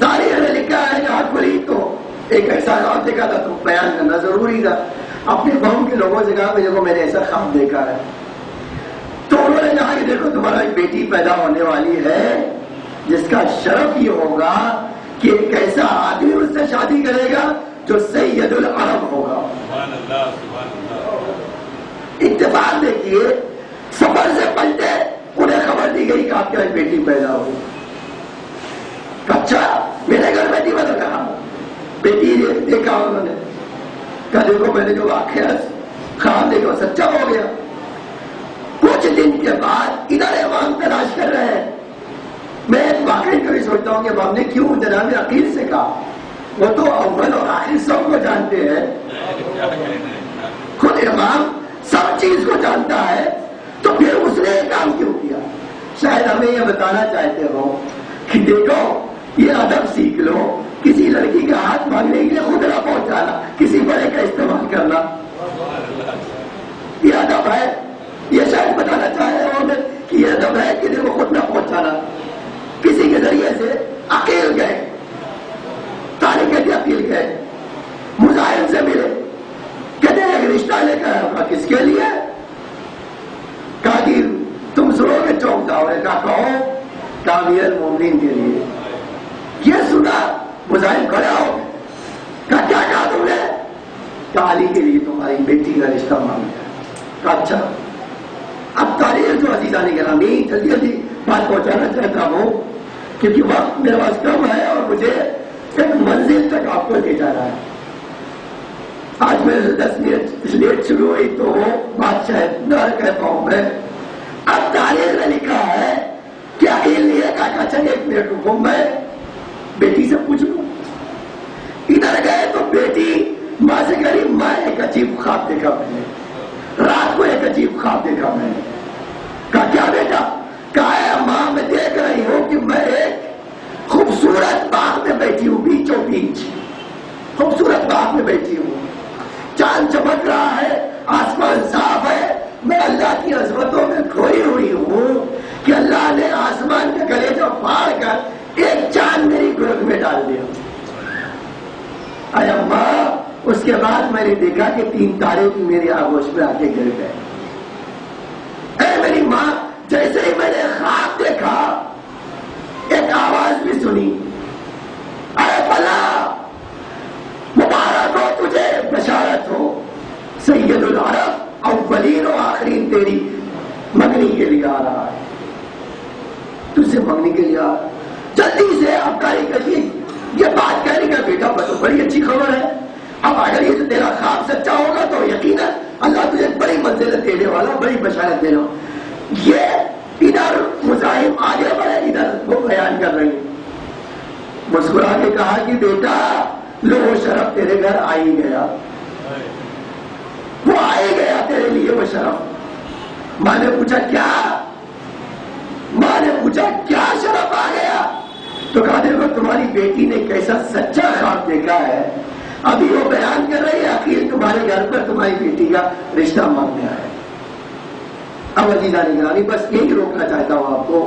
تاریخ نے لکھا ہے کہ آنکھ کھلی تو ایک ایسا خواب دیکھا تھا تو بیان کرنا ضروری تھا. اپنے قوم کے لوگوں سے کہا کہ دیکھو میں نے ایسا خواب دیکھا ہے. تو انہوں نے کہا کہ دیکھو تمہارا ایک بیٹی پیدا ہونے والی ہے جس کا شرف یہ ہوگا کہ ایک ایسا آدمی اس سے شادی کرے گا جو سید العرب ہوگا. اتفاق دیکھیے, سفر سے پہلے انہیں خبر دی گئی کہ آپ کا ایک بیٹی پیدا ہوگی. اچھا میرے گھر بیٹی بدل رہا بیٹی دیکھا انہوں نے کہا دیکھو میں نے جو واقعہ خواب دیکھا سچا ہو گیا. کچھ دن کے بعد ادھر امام تلاش کر رہے ہیں. میں واقعی کبھی سوچتا ہوں کہ امام نے کیوں جناب عقیل سے کہا؟ وہ تو اول اور آخر سب کو جانتے ہیں. خود امام سب چیز کو جانتا ہے تو پھر اس نے یہ کام کیوں کیا؟ شاید ہمیں یہ بتانا چاہتے ہو کہ دیکھو یہ ادب سیکھ لو. کسی لڑکی کا ہاتھ مانگنے کے لیے خود نہ پہنچانا, کسی بڑے کا استعمال کرنا, یہ ادب ہے. یہ شاید بتانا چاہے ہو کہ یہ ادب ہے کہ دیکھو خود نہ پہنچانا. کسی کے ذریعے سے عقیل گئے, طالب کہتے عقیل گئے, مظاہر سے ملے, کہتے ہیں ایک رشتہ لے کر آیا. کس کے لیے؟ کہا کہ تم سنو گے چونک جاؤ گے. کہا امیر المومنین کے لیے. یہ سنا مظاہر کھڑے ہو. کہا کیا کہا تم نے؟ کہا علی کے لیے تمہاری بیٹی کا رشتہ مانگا. کہا اچھا. اب تاریخ جو عزیزان گرامی جلدی جلدی بات پہنچانا چاہتا ہوں کیونکہ وقت میرے پاس کم ہے اور مجھے ایک منزل تک آپ کو لے جا رہا ہے. آج میں 10 منٹ لیٹ شروع ہوئی تو بات شاید نہ کہہ پاؤں میں. اب تاریخ نے لکھا ہے کہ عقیل نے کہا چلے ایک منٹ رکو میں بیٹی سے پوچھ لوں. ادھر گئے تو بیٹی ماں سے کہہ رہی ماں ایک عجیب خواب دیکھا میں نے, رات کو ایک عجیب خواب دیکھا میں نے. کہا کیا بیٹا؟ کہا ہے ماں میں دیکھ رہی ہوں کہ میں ایک خوبصورت باغ میں بیٹھی ہوں, بیچوں بیچ خوبصورت باغ میں بیٹھی ہوں. چاند چمک رہا ہے, آسمان صاف ہے, میں اللہ کی عظمتوں میں کھوئی ہوئی ہوں کہ اللہ نے آسمان کے کلیجہ پھاڑ کر ایک چاند میری گرگ میں ڈال دیا. اے اماں, اس کے بعد میں نے دیکھا کہ 3 تارے بھی میری آغوش میں آ کے گر گئے. اے میری ماں, جیسے ہی میں نے خواب دیکھا ایک آواز بھی سنی, اے فلاں مبارک ہو تجھے, بشارت ہو, سید العرب اولین و آخرین تیری منگنی کے لیے آ رہا ہے. تجھ سے منگنی کے لیے آ رہا ہے. جلدی سے ابکاری کریے. یہ بات کہنے کا بیٹا بڑی اچھی خبر ہے. اب اگر یہ تیرا خواب سچا ہوگا تو یقیناً اللہ تجھے بڑی منزلت دینے والا, بڑی بشارت دینا. یہ ادھر مزاحم آگے بڑھے, ادھر وہ بیان کر رہی ہے. مسکرا کے کہا کہ بیٹا لو وہ شرف تیرے گھر آ ہی گیا, وہ آ ہی گیا تیرے لیے وہ شرف. ماں نے پوچھا کیا؟ ماں نے پوچھا کیا شرف آ گیا؟ تو کہا دیکھو تمہاری بیٹی نے کیسا سچا خواب دیکھا ہے, ابھی وہ بیان کر رہی ہے عقیل تمہارے گھر پر تمہاری بیٹی کا رشتہ مانگنے آیا ہے. اب عزیزان گرامی بس یہی روکنا چاہتا ہوں آپ کو.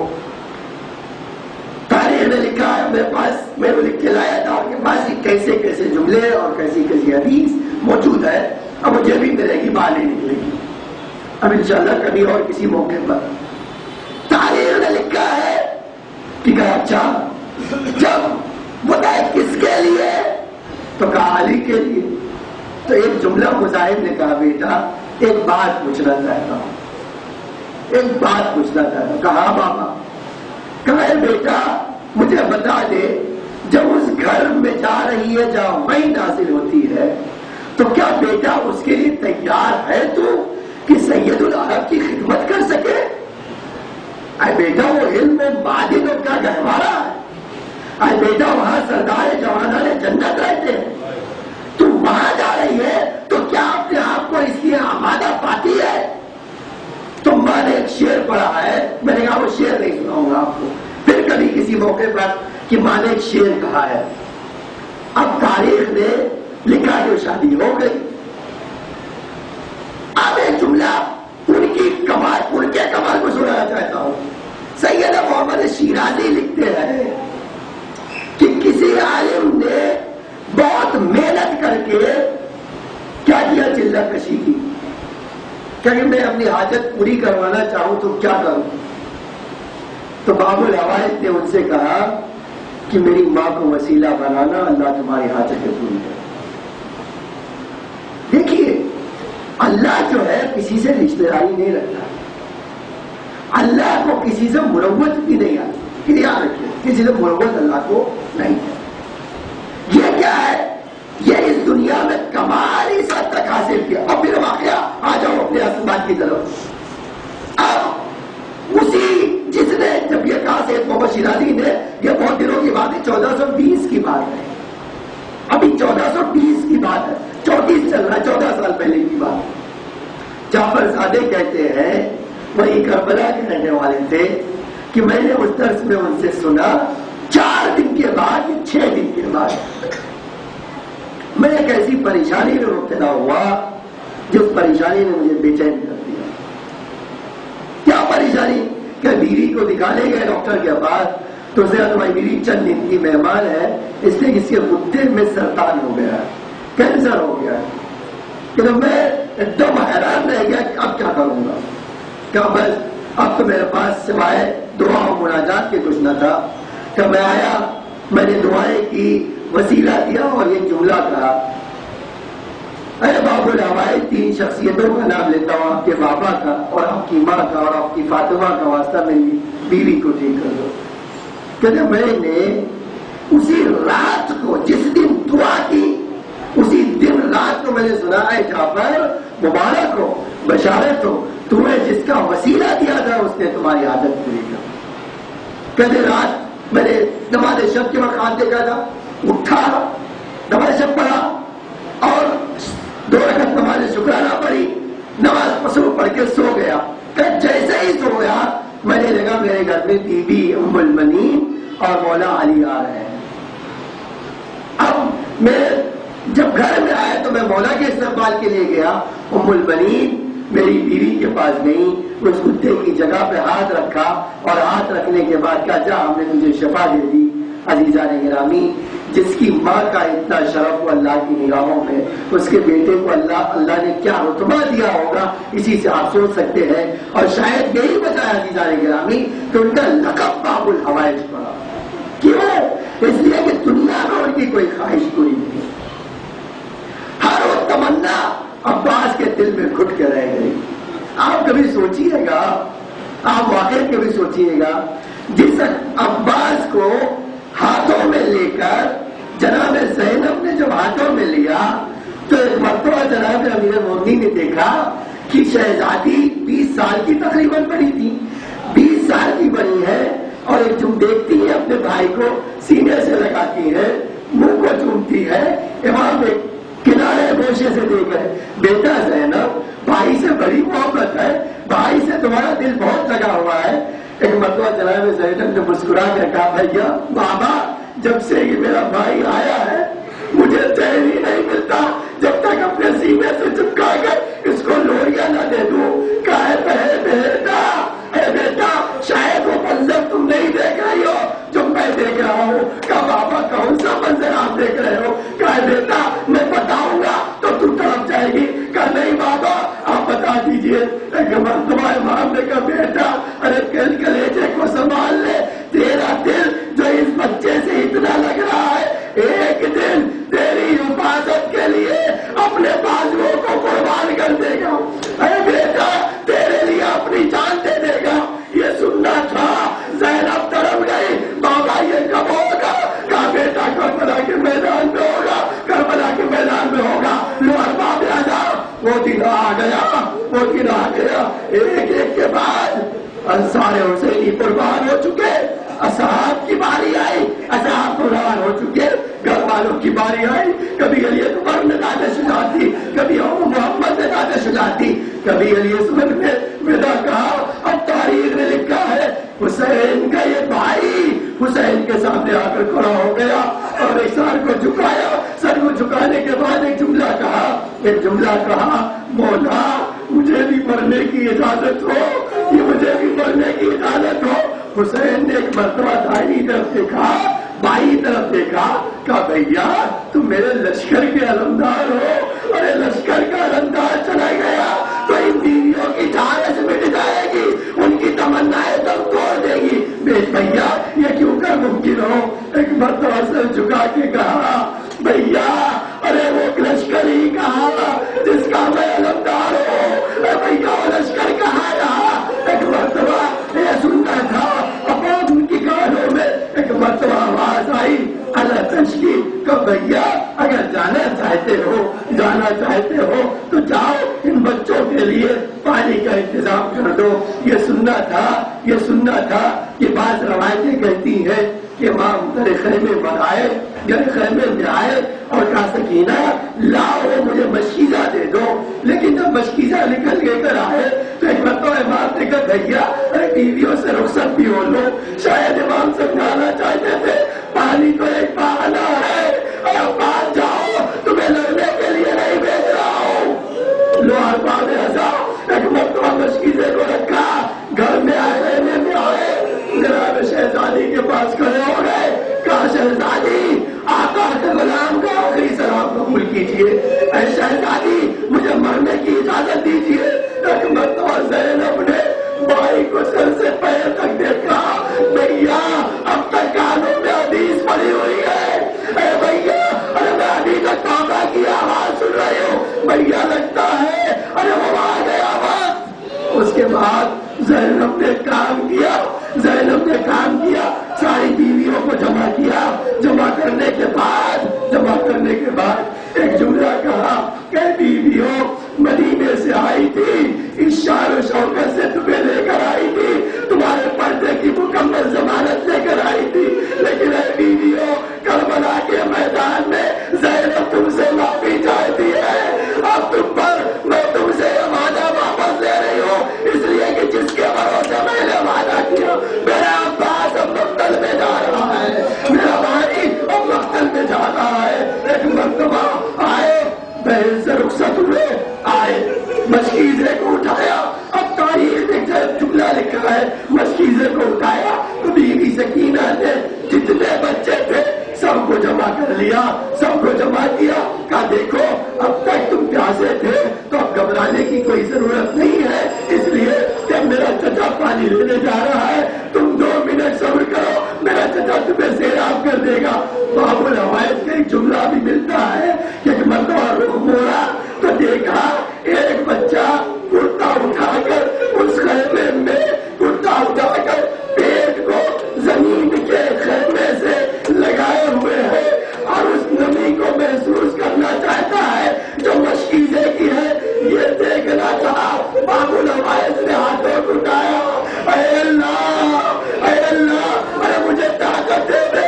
تاریخ نے لکھا ہے میرے پاس, میں وہ لکھ کے لایا تھا آپ کے پاس کیسے کیسے جملے اور کیسی کیسی حدیث موجود ہے. اب مجھے بھی ملے گی, باہر نہیں نکلے گی. اب انشاءاللہ کبھی اور کسی موقع پر. تاریخ نے لکھا ہے کہ کہا اچھا جب بتائے کس کے لیے تو کہا علی کے لیے. تو ایک جملہ مظاہر نے کہا بیٹا ایک بات پوچھنا چاہتا ہوں, ایک بات پوچھنا چاہتا ہوں. کہا بابا. کہا بیٹا مجھے بتا دے جب اس گھر میں جا رہی ہے جہاں وہی نازل ہوتی ہے تو کیا بیٹا اس کے لیے تیار ہے تو کہ سید العرب کی خدمت کر سکے؟ اے بیٹا وہ علم میں معدن کا گہوارہ ہے. اے بیٹا وہاں سردار جوانان جنت رہتے ہیں, تو وہاں جا رہی ہے تو کیا اپنے آپ کو اس لیے آمادہ پاتی ہے؟ تو ماں نے ایک شعر پڑھا ہے, میں نے کہا وہ شعر نہیں سناؤں گا آپ کو, پھر کبھی کسی موقع پر کہ ماں نے ایک شعر کہا ہے. اب تاریخ نے لکھا جو شادی ہو گئی. اب ایک جملہ ان کی کمال, ان کے کمال کو سنانا چاہتا ہوں. سید محمد شیرازی لکھتے ہیں کہ کسی عالم نے بہت محنت کر کے کیا کیا, چلہ کشی کی. کہ میں اپنی حاجت پوری کروانا چاہوں تو کیا کروں؟ تو باب العوائد نے ان سے کہا کہ میری ماں کو وسیلہ بنانا, اللہ تمہاری حاجتیں پوری کرے. دیکھیے اللہ جو ہے کسی سے رشتہ داری نہیں رکھتا, اللہ کو کسی سے مروت بھی نہیں آتی. یاد رکھیے کسی نے محبت اللہ کو نہیں ہے. یہ کیا ہے؟ یہ اس دنیا میں کمال ہی سب تک حاصل کیا. اب پھر واقعہ آ جاؤ اپنے آسمان کی طرف. اب اسی جس نے جب یہ کہا سید محمد شیرازی نے، یہ بہت دنوں کی بات ہے، 1420 کی بات ہے، ابھی 1420 کی بات ہے، 34 چل رہا ہے، 14 سال پہلے کی بات. جعفر زادے کہتے ہیں، وہی کربلا کے رہنے والے تھے، کہ میں نے اس درس میں ان سے سنا 4 دن کے بعد یا 6 دن کے بعد میں ایک ایسی پریشانی میں مبتلا ہوا جس پریشانی نے مجھے بے چین کر دیا. کیا پریشانی؟ کہ بیوی کو دکھانے گئے ڈاکٹر کے پاس، تو اسے تمہاری بیوی چند دن کی مہمان ہے، اس لیے کسی کے غدے میں سرطان ہو گیا ہے، کینسر ہو گیا ہے. کہ میں ایک دم حیران رہ گیا کہ اب کیا کروں گا. کہ بس اب تو میرے پاس سوائے دعا و مناجات کے کچھ نہ تھا. کہ میں آیا، میں نے دعائیں کی، وسیلہ دیا اور یہ جملہ کہا، اے باب الحوائج 3 شخصیتوں کا نام لیتا ہوں، آپ کے بابا کا اور آپ کی ماں کا اور آپ کی فاطمہ کا واسطہ میری بیوی کو ٹھیک کر دو. کہ میں نے اسی رات کو جس دن دعا کی، اسی دن رات کو میں نے سنا، اے جعفر مبارک ہو، بشارت ہو، تمہیں جس کا وسیلہ دیا تھا اس نے تمہاری عادت پوری کر. کہتے رات میں نے نماز شب کے وقت ہاتھ دیکھا تھا، اٹھا نماز شب پڑھا اور 2 رکعت نماز شکرانہ پڑھی، نماز پسو پڑھ کے سو گیا. کہ جیسے ہی سو گیا میں نے لگا میرے گھر میں بی بی ام المنین اور مولا علی آ رہے ہیں. اب میں جب گھر میں آیا تو میں مولا کے استقبال کے لیے گیا. ام المنین میری بیوی کے پاس گئی، اس کتے کی جگہ پہ ہاتھ رکھا اور ہاتھ رکھنے کے بعد کہا جا ہم نے تجھے شفا دے دی. عزیزان گرامی، جس کی ماں کا اتنا شرف ہو اللہ کی نگاہوں میں، اس کے بیٹے کو اللہ نے کیا رتبہ دیا ہوگا اسی سے آپ سوچ سکتے ہیں. اور شاید یہی وجہ ہے عزیزان گرامی کہ ان کا لقب باب الحوائج پڑا. کیوں؟ اس لیے کہ دنیا میں ان کی کوئی خواہش پوری نہیں، ہر وہ تمنا عباس کے دل میں گھٹ کے رہ گئی. آپ کبھی سوچئے گا، آپ واقعی کبھی سوچئے گا، جس عباس کو ہاتھوں میں لے کر جناب زینب نے جب ہاتھوں میں لیا تو ایک مرتبہ جناب امیر المومنین نے دیکھا کہ شہزادی 20 سال کی تقریباً بڑی تھی، 20 سال کی بڑی ہے، اور ایک تم دیکھتی ہے اپنے بھائی کو سینے سے لگاتی ہے، منہ کو چومتی ہے. امام ایک کنارے گوشے سے دیکھ رہے، بیٹا زینب بھائی سے بڑی محبت ہے، بھائی سے تمہارا دل بہت لگا ہوا ہے. ایک مرتبہ جناب زینب نے مسکرا کر کہا بھیا بابا جب سے یہ میرا بھائی آیا ہے مجھے چین ہی نہیں ملتا جب تک اپنے سینے سے چپکا کر اس کو لوریاں نہ دے دوں. کہا اے بیٹا شاید وہ منظر تم نہیں دیکھ رہی ہو جو میں دیکھ رہا ہوں. کہا بابا کون سا منظر آپ دیکھ رہے ہو؟ کہا بیٹا میں بتاؤں گا تو تم طرف جائے گی. کہا نہیں بابا آپ بتا دیجئے. ایک مرتبہ امام نے کہا بیٹا ارے کلیجے کو سنبھال لے، تیرا دل جو اس بچے سے اتنا لگ رہا ہے ایک دن تیری حفاظت کے لیے اپنے بازوؤں کو قربان کر دے گا. اے بیٹا تیرے لیے اپنی جان دے دے گا. یہ سننا تھا. زینب تڑپ گئی، بابا یہ کب ہوگا؟ کہا بیٹا کربلا کے میدان میں ہوگا، کربلا کے میدان میں ہوگا. لو ارباب آ جاؤ. وہ دن آ گیا، وہ دن آ گیا. ایک ایک کے بعد انصار حسینی قربان ہو چکے، اصحاب کی باری آئی، اصحاب قربان ہو چکے، گھر والوں کی باری آئی. کبھی علی اکبر نے داد شجاعت دی، کبھی محمد نے داد شجاعت دی، کبھی علی اصغر نے ودا کہا. اب تاریخ نے لکھا ہے حسین کا یہ بھائی حسین کے سامنے آ کر کھڑا ہو گیا اور ایک سر کو جھکایا. سر کو جھکانے کے بعد ایک جملہ کہا مولا مجھے بھی مرنے کی اجازت ہو، یہ مجھے بھی مرنے کی اجازت ہو. حسین نے ایک مرتبہ دائیں طرف دیکھا، بائیں طرف دیکھا، کہا بھیا تم میرے لشکر کے علمدار ہو، ارے لشکر کا علمدار چلا گیا تو ان بیویوں کی جانچ مٹ جائے گی، ان کی تمنائیں تم توڑ دے گی. بھیا یہ کیوں کر ممکن ہو؟ ایک مرتبہ سر جھکا کے کہا بھیا ارے وہ لشکر ہی کہا جس کا میں علمدار ہوں. بھیا وہ لشکر کہا رہا. ایک مرتبہ یہ سننا تھا، اب ان کی کانوں میں ایک جانا چاہتے ہو تو جاؤ، ان بچوں کے لیے پانی کا انتظام کر دو۔ یہ سننا تھا کہ بعض روایتیں کہتی ہیں کہ امام در خیمے پر آئے، در خیمے میں آئے اور کہا سکینہ لاؤ مجھے مشکیزہ دے دو، لیکن جب مشکیزہ نکل کے کر آئے تو ایک مرتبہ امام نے کہا بھیا بیویوں سے رخصت بھی ہو لو۔ شاید امام سمجھانا چاہتے تھے پانی تو ایک بہانہ ہے، اور بات جاؤ تمہیں لڑنے کے لیے نہیں بھیج رہا ہوں۔ لو ارباب ہزار ایک مرتبہ مشکیزے کو رکھا، گھر میں آئے میں آئے، جناب شہزادی کے پاس کھڑے ہو گئے، کہا شہزادی آقا کے غلام کا آخری سلام قبول کیجیے، اے شہزادی مجھے مرنے کی اجازت دیجیے۔ ایک مرتبہ زینب نے بھائی کو سر سے پیر تک دیکھا، بھیا اب تک کانوں میں حدیث پڑی ہوئی ہے، اے بھیا ارے میں ابھی تک توبہ کی آواز سن رہی ہوں، بھیا لگتا ہے ارے وہ آ گیا وقت۔ اس کے بعد زینب نے کام کیا، ساری بیویوں کو جمع کیا، جمع کرنے کے بعد ایک جملہ کہا کہ بیویوں مدینے سے آئی تھی، اس شان و شوکت سے تمہیں لے کر آئی تھی، تمہارے پردے کی مکمل ضمانت لے کر آئی تھی، لیکن اے بیویوں کربلا کے میدان میں زینب تم سے معافی چاہتی ہے، اب تم پر میں تم سے یہ وعدہ واپس لے رہی ہوں، اس لیے کہ جس کے بھروسے میں نے وعدہ کیا میرا عباس اب مقتل میں جا رہا ہے، میرا بھائی اب مقتل میں جا رہا ہے۔ ایک مرتبہ آئے، بہن سے رخصت ہوئے، آئے مشکیزے کو اٹھایا، اب تاریخ میں جملہ لکھا ہے مشکیزے کو اٹھایا تو بیوی سکینہ نے جتنے بچے تھے سب کو جمع کر لیا، سب کو جمع کیا، کہا دیکھو اب تک تم پیاسے تھے تو اب گھبرانے کی کوئی ضرورت نہیں ہے، اس لیے کہ میرا چچا پانی لینے جا رہا ہے، تم 2 منٹ صبر کرو، میرا چچا تمہیں سیراب کر دے گا۔ باب الروایت کا ایک جملہ بھی ملتا ہے کہ ایک مرتبہ رخ موڑا تو دیکھا ایک بچہ کرتا اٹھا کر اس خیمے میں کرتا اٹھا کر پیٹ کو زمین کے خیمے سے لگائے ہوئے ہے اور اس نمی کو محسوس کرنا چاہتا ہے جو مشکیزے کی ہے، یہ دیکھنا چاہا۔ باب الروایت نے ہاتھوں کو اٹھایا، اے اللہ ارے مجھے طاقت دے دے،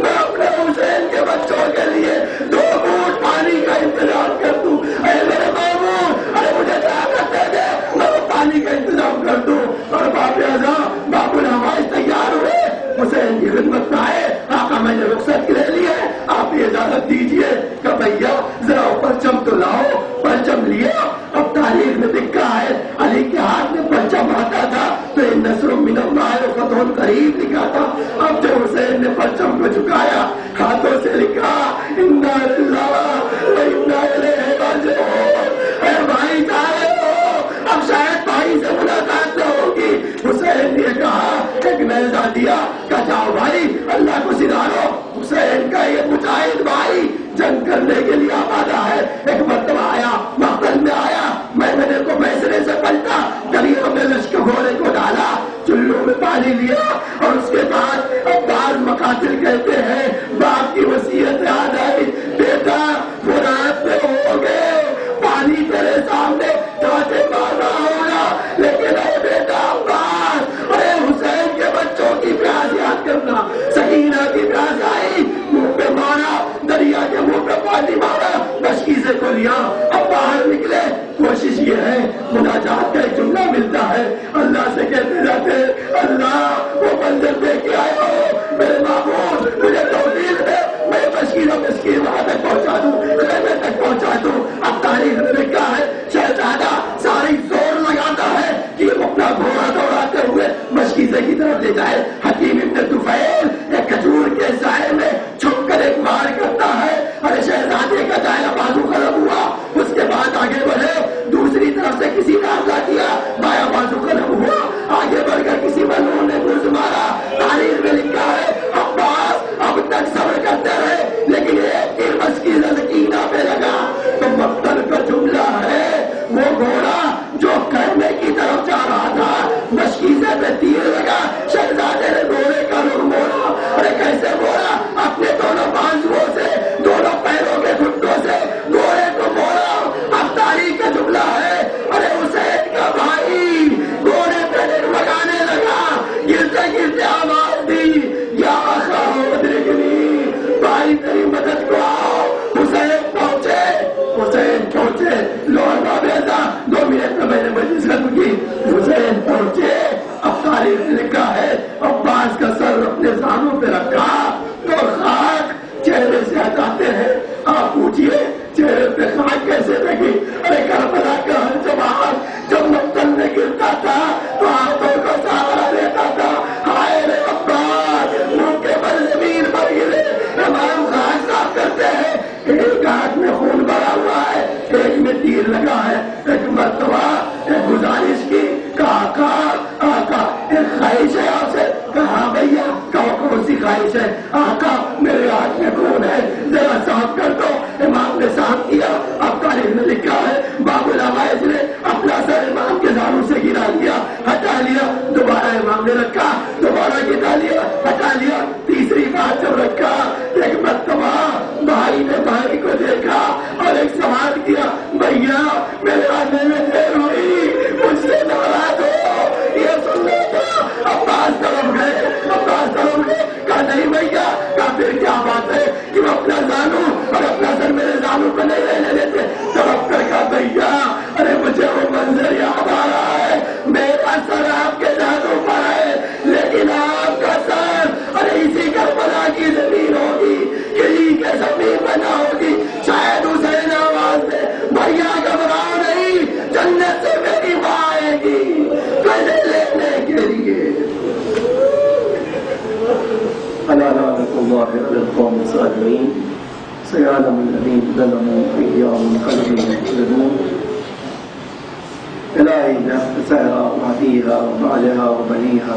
میں اپنے حسین کے بچوں کے لیے 2 گھونٹ پانی کا انتظام کر دوں، اے میرے محبوب ارے مجھے طاقت دے دے، میں پانی کا انتظام کر دوں۔ اور باب الروایت تیار ہوئے، حسین کی خدمت میں آئے، آقا میں نے رخصت لے لی ہے، آپ یہ اجازت دیجیے کہ بھیا ذرا پرچم تو لاؤ۔ پرچم لیا، اب تاریخ میں لکھا ہے علی کے ہاتھ میں پرچم آتا تھا تو یہ نصر من اللہ و فتح قریب لکھا تھا، اب جو حسین نے پرچم کو جھکایا ہاتھوں سے لکھا انا للہ و انا الیہ راجعون، اے بھائی جا رہے ہو، اب شاید بھائی سے ملاقات نہ ہوگی۔ حسین نے کہا ایک نیزہ دیا، کہا جاؤ بھائی اللہ کو سدھارو۔ حسین کا یہ مجاہد بھائی جنگ کرنے کے لیے آمادہ ہے۔ ایک مرتبہ آیا، مقتل میں آیا، میدانے کو میسرے سے پلٹا، گلیوں میں لشکر گھوڑے کو ڈالا، چلوں میں پانی لیا اور اس کے بعد اب بعض مقاتل کہتے ہیں باپ کی وصیت یاد آئی، بیٹا وہ رات میں ہو گئے، پانی تیرے سامنے کاٹے مار رہا ہوگا، لیکن اے بیٹا عباس ارے حسین کے بچوں کی پیاس یاد کرنا۔ سکینہ کی پیاس آئی، منہ پہ مارا، دریا کے منہ پہ پانی مارا، مشکیزے کو لیا، اب باہر نکلے۔ کوشش یہ ہے، مناجات کا ایک جملہ ملتا ہے، اللہ سے کہتے جاتے اللہ وہ منظر دے کے آئے ہو میرے معبود، مجھے توفیق ہے میں مشکینوں مسکین وہاں تک پہنچا دوں، خیمے تک پہنچا دوں۔ اب تاریخ میں لکھا ہے شہزادہ ساری زور لگاتا ہے کہ وہ اپنا گھوڑا دوڑاتے ہوئے مشکیزے کی طرف لے جائے۔ حکیم ابن طفیل ایک کھجور کے سائے میں چھپ کر ایک مار کرتا ہے، ارے شہزادے کا دائرہ بازو قلم ہوا، اس کے بعد آگے بڑھے، دوسری طرف سے کسی نے حملہ کیا، بایاں بازو قلم ہوا، آگے بڑھ کر کسی بلوں نے گرز مارا۔ تاریخ میں لکھا ہے عباس اب تک صبر کرتے رہے، لیکن ایک تیر مشکیزہ سکینہ پہ لگا، سيعلم الذين ظلموا أي منقلب ينقلبون. إلهي سهرا وعديها وبعلها وبنيها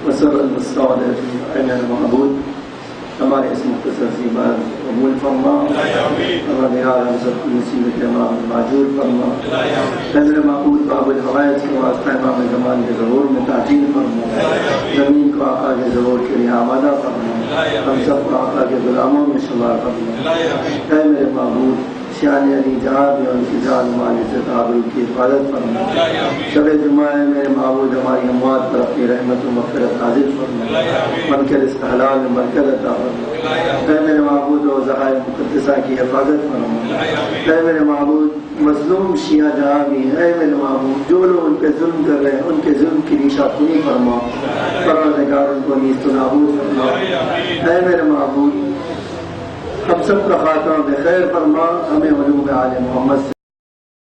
وسر المستودع أين المعبود ہمارے اس مختصر سی بات قبول فرما. اللہ نہار ہم سب کی مصیبت امام معجور فرما. اے میرے معبود باب الحوائج کے واسطہ امام زمان کے ظہور میں تعجیل فرما. زمین کو آقا کے ظہور کے لیے آمادہ فرما. ہم سب کو آقا کے غلاموں میں شمار فرما. اے میرے معبود شان علی جہاں میں ان کی جان مال عزت آبرو کی حفاظت فرما. شب جمعہ میرے معبود ہماری اموات پر اپنی رحمت و مغفرت نازل فرما. منکر استحلال میں برکت عطا فرما. اے میرے معبود و ذرائع مقدسہ کی حفاظت فرما. اے میرے معبود مظلوم شیعہ جہاں بھی اے میرے معبود جو لوگ ان پہ ظلم کر رہے ہیں ان کے ظلم کی ریشہ کنی فرما. پروردگار ان کو نیست و نابود فرما. اے میرے معبود ہم سب کا خاتمہ بخیر فرما. ہمیں علوم آل محمد سے